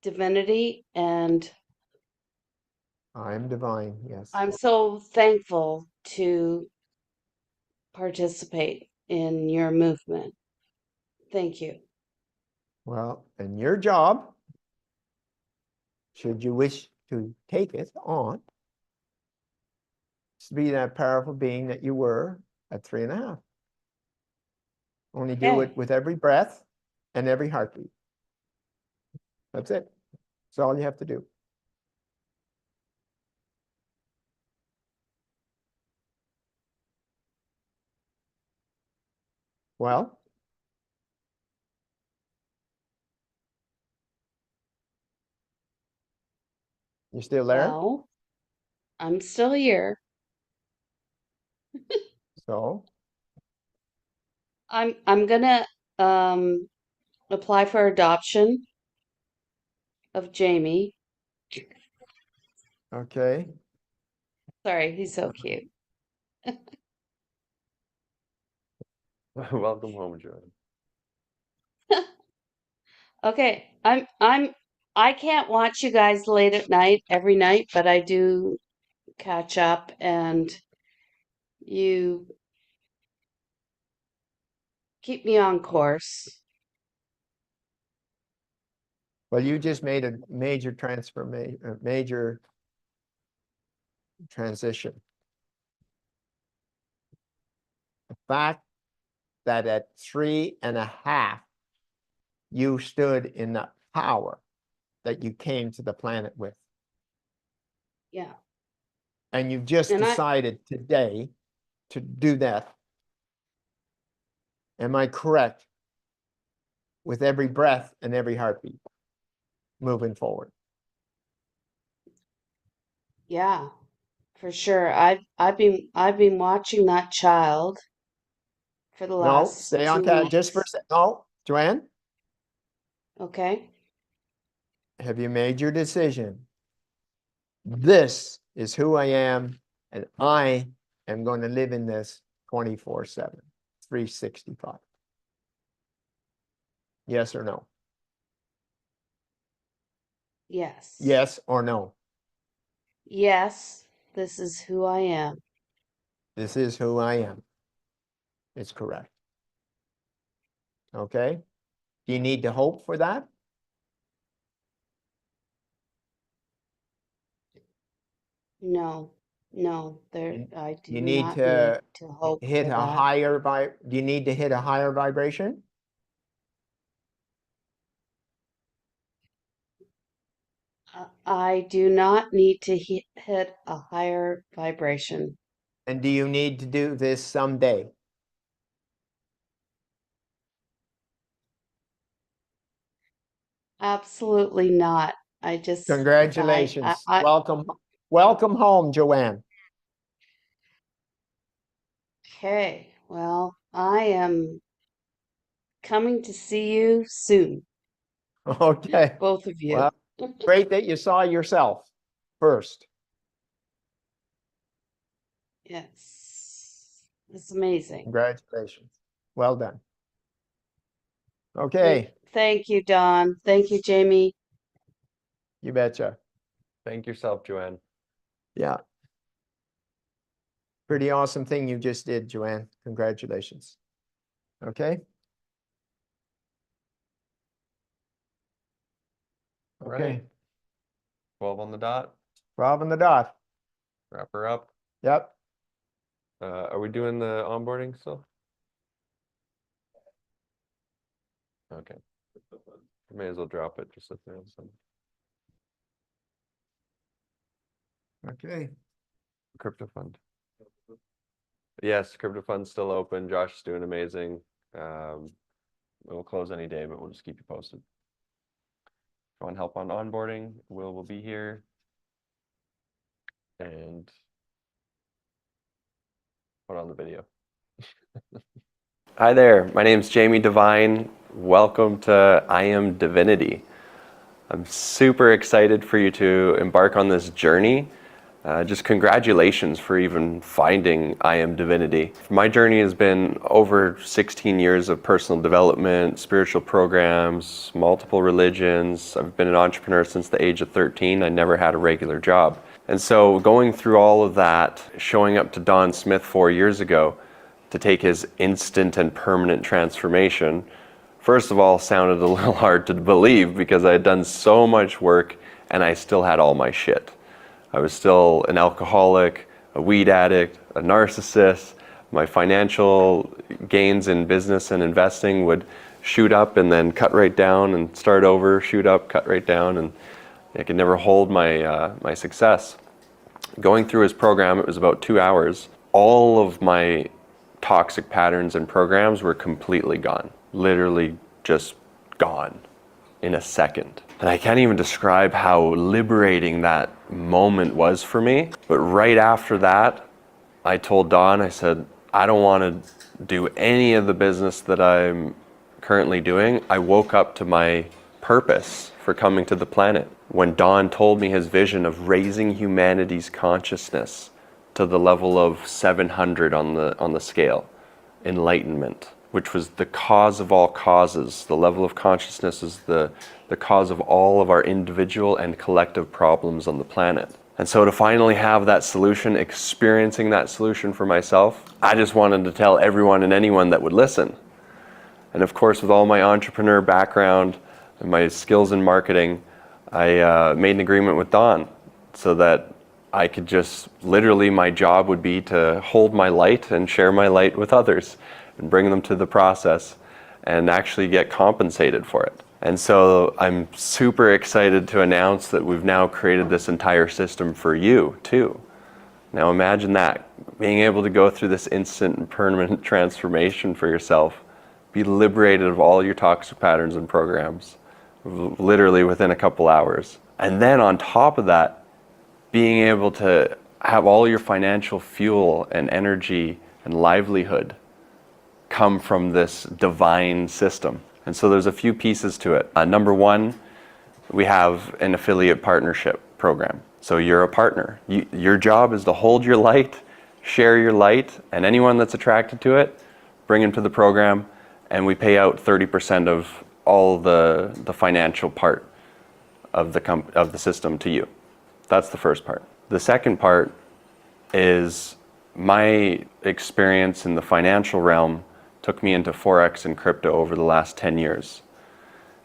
divinity, and I am divine, yes. I'm so thankful to participate in your movement. Thank you. Well, and your job, should you wish to take it on, is to be that powerful being that you were at 3.5. Only do it Okay. with every breath and every heartbeat. That's it. That's all you have to do. Well, you still there? Well, I'm still here. So, I'm gonna um apply for adoption of Jamie. okay. Sorry, he's so cute. Welcome home, Joanne. Okay, I can't watch you guys late at night every night, but I do catch up, and you keep me on course. Well, you just made a major major transition. The fact that at 3.5, you stood in the power that you came to the planet with. Yeah. And you've just And decided today to do that. Am I correct? With every breath and every heartbeat moving forward. yeah, for sure. I've been watching that child for the No, last stay on 2 that just for a weeks. second. No, Joanne, Okay. have you made your decision? This is who I am, and I am going to live in this 24/7, 365. Yes or no? Yes. Yes or no? Yes, this is who I am. This is who I am. It's correct. Okay? Do you need to hope for that? No, no, I do You need not need to to hope hit for a that. higher do you need to hit a higher vibration? I do not need to hit a higher vibration. And do you need to do this someday? Absolutely not. I just, Congratulations. Welcome home, Joanne. okay, well, I am coming to see you soon, Okay. both of you. Well, great that you saw yourself first. Yes, it's amazing. Congratulations. Well done. Okay, Thank you, Don. Thank you, Jamie. you betcha. Thank yourself, Joanne. Yeah. Pretty awesome thing you just did, Joanne. Congratulations. Okay. All Okay. right. 12 on the dot. 12 on the dot. Wrap her up. Yep. Are we doing the onboarding still? Okay. May as well drop it just if there's some Okay. crypto fund. Yes, crypto fund's still open. Josh is doing amazing. We'll close any day, but we'll just keep you posted. If you want help on onboarding, will be here. And put on the video. Hi there, my name is Jamie Devine. Welcome to I Am Divinity. I'm super excited for you to embark on this journey. Just congratulations for even finding I Am Divinity. My journey has been over 16 years of personal development, spiritual programs, multiple religions. I've been an entrepreneur since the age of 13. I never had a regular job. And so going through all of that, showing up to Don Smith 4 years ago to take his instant and permanent transformation, first of all, sounded a little hard to believe because I had done so much work and I still had all my shit. I was still an alcoholic, a weed addict, a narcissist. My financial gains in business and investing would shoot up and then cut right down and start over, shoot up, cut right down, and I could never hold my success. Going through his program, it was about 2 hours. All of my toxic patterns and programs were completely gone. Literally just gone in a second. And I can't even describe how liberating that moment was for me. But right after that, I told Don, I said, I don't want to do any of the business that I'm currently doing. I woke up to my purpose for coming to the planet. When Don told me his vision of raising humanity's consciousness to the level of 700 on the scale, enlightenment, which was the cause of all causes. The level of consciousness is the cause of all of our individual and collective problems on the planet. And so to finally have that solution, experiencing that solution for myself, I just wanted to tell everyone and anyone that would listen. And of course, with all my entrepreneur background and my skills in marketing, I made an agreement with Don so that I could just, literally my job would be to hold my light and share my light with others and bring them to the process and actually get compensated for it. And so I'm super excited to announce that we've now created this entire system for you too. Now imagine that, being able to go through this instant and permanent transformation for yourself, be liberated of all your toxic patterns and programs, literally within a couple hours. And then on top of that, being able to have all your financial fuel and energy and livelihood come from this divine system. And so there's a few pieces to it. Number one, we have an affiliate partnership program. So you're a partner. Your job is to hold your light, share your light, and anyone that's attracted to it, bring them to the program, and we pay out 30% of all the financial part of the system to you. That's the first part. The second part is my experience in the financial realm took me into Forex and crypto over the last 10 years.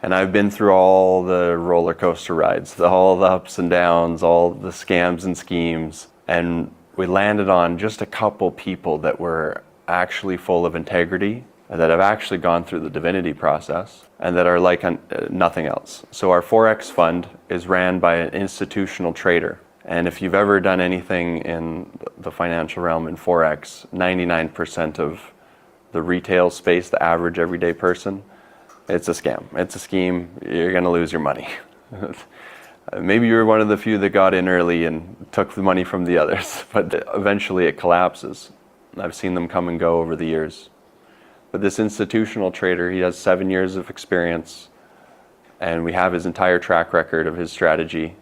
And I've been through all the roller coaster rides, all the ups and downs, all the scams and schemes. And we landed on just a couple people that were actually full of integrity, that have actually gone through the divinity process, and that are like nothing else. So our Forex fund is ran by an institutional trader. And if you've ever done anything in the financial realm in Forex, 99% of the retail space, the average everyday person, it's a scam. It's a scheme. You're going to lose your money. Maybe you're one of the few that got in early and took the money from the others, but eventually it collapses. I've seen them come and go over the years. But this institutional trader, he has 7 years of experience, and we have his entire track record of his strategy.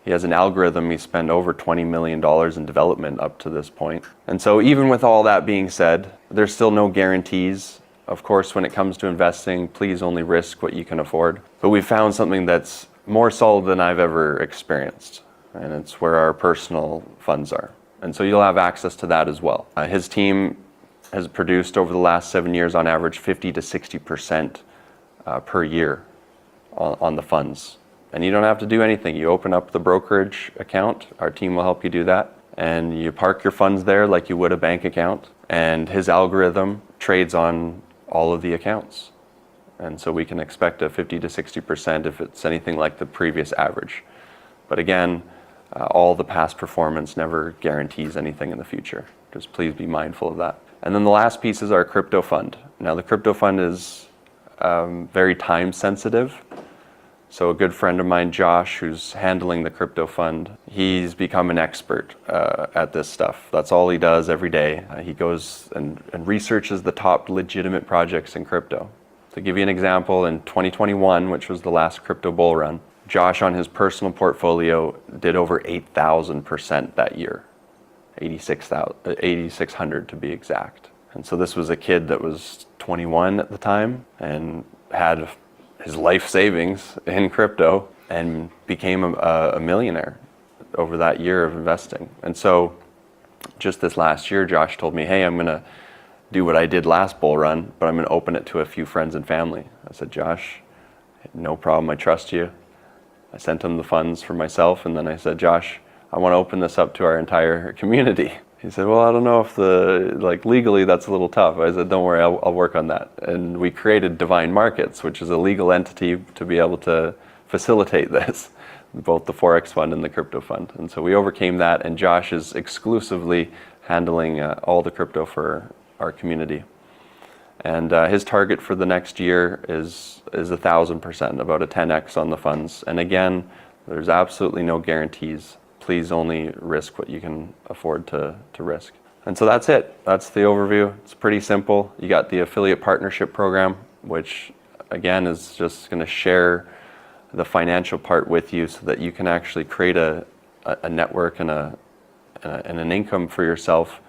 He has an algorithm. He spent over $20 million in development up to this point. And so even with all that being said, there's still no guarantees. Of course, when it comes to investing, please only risk what you can afford. But we found something that's more solid than I've ever experienced, and it's where our personal funds are. And so you'll have access to that as well. His team has produced over the last 7 years on average 50 to 60% per year on the funds. And you don't have to do anything. You open up the brokerage account, our team will help you do that, and you park your funds there like you would a bank account, and his algorithm trades on all of the accounts. And so we can expect a 50 to 60% if it's anything like the previous average. But again, all the past performance never guarantees anything in the future. Just please be mindful of that. And then the last piece is our crypto fund. Now the crypto fund is very time sensitive. So a good friend of mine, Josh, who's handling the crypto fund, he's become an expert at this stuff. That's all he does every day. He goes and researches the top legitimate projects in crypto. To give you an example, in 2021, which was the last crypto bull run, Josh on his personal portfolio did over 8,000% that year. 8,600 to be exact. And so this was a kid that was 21 at the time and had his life savings in crypto and became a millionaire over that year of investing. And so just this last year, Josh told me, hey, I'm going to do what I did last bull run, but I'm going to open it to a few friends and family. I said, Josh, no problem. I trust you. I sent him the funds for myself. And then I said, Josh, I want to open this up to our entire community. He said, well, I don't know if legally that's a little tough. I said, don't worry, I'll work on that. And we created Divine Markets, which is a legal entity to be able to facilitate this, both the Forex fund and the crypto fund. And so we overcame that, and Josh is exclusively handling all the crypto for our community. And his target for the next year is 1,000%, about a 10x on the funds. And again, there's absolutely no guarantees. Please only risk what you can afford to risk. And so that's it. That's the overview. It's pretty simple. You got the affiliate partnership program, which again is just going to share the financial part with you so that you can actually create a network and an income for yourself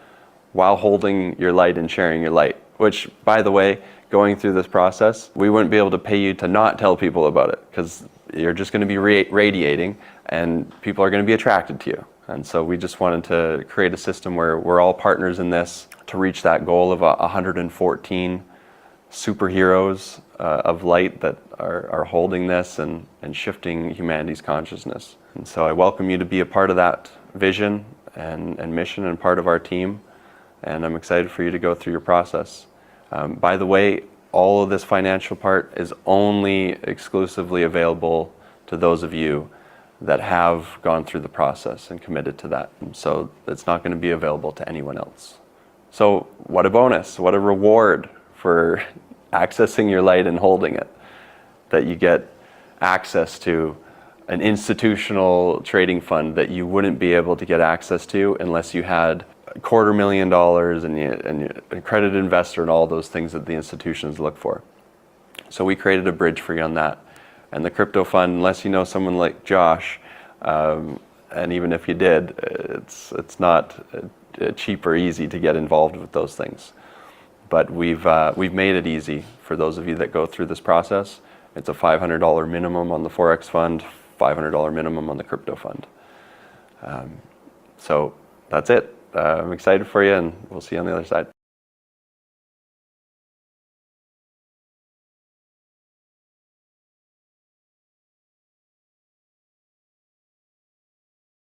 while holding your light and sharing your light, which, by the way, going through this process, we wouldn't be able to pay you to not tell people about it, because you're just going to be radiating and people are going to be attracted to you. And so we just wanted to create a system where we're all partners in this to reach that goal of 114 superheroes of light that are holding this and shifting humanity's consciousness. And so I welcome you to be a part of that vision and mission and part of our team. And I'm excited for you to go through your process. By the way, all of this financial part is only exclusively available to those of you that have gone through the process and committed to that. So it's not going to be available to anyone else. So what a bonus, what a reward for accessing your light and holding it, that you get access to an institutional trading fund that you wouldn't be able to get access to unless you had $250,000 and you accredited investor and all those things that the institutions look for. So we created a bridge for you on that. And the crypto fund, unless you know someone like Josh, and even if you did, it's not cheap or easy to get involved with those things. But we've made it easy for those of you that go through this process. It's a $500 minimum on the Forex fund, $500 minimum on the crypto fund. So that's it. I'm excited for you, and we'll see you on the other side.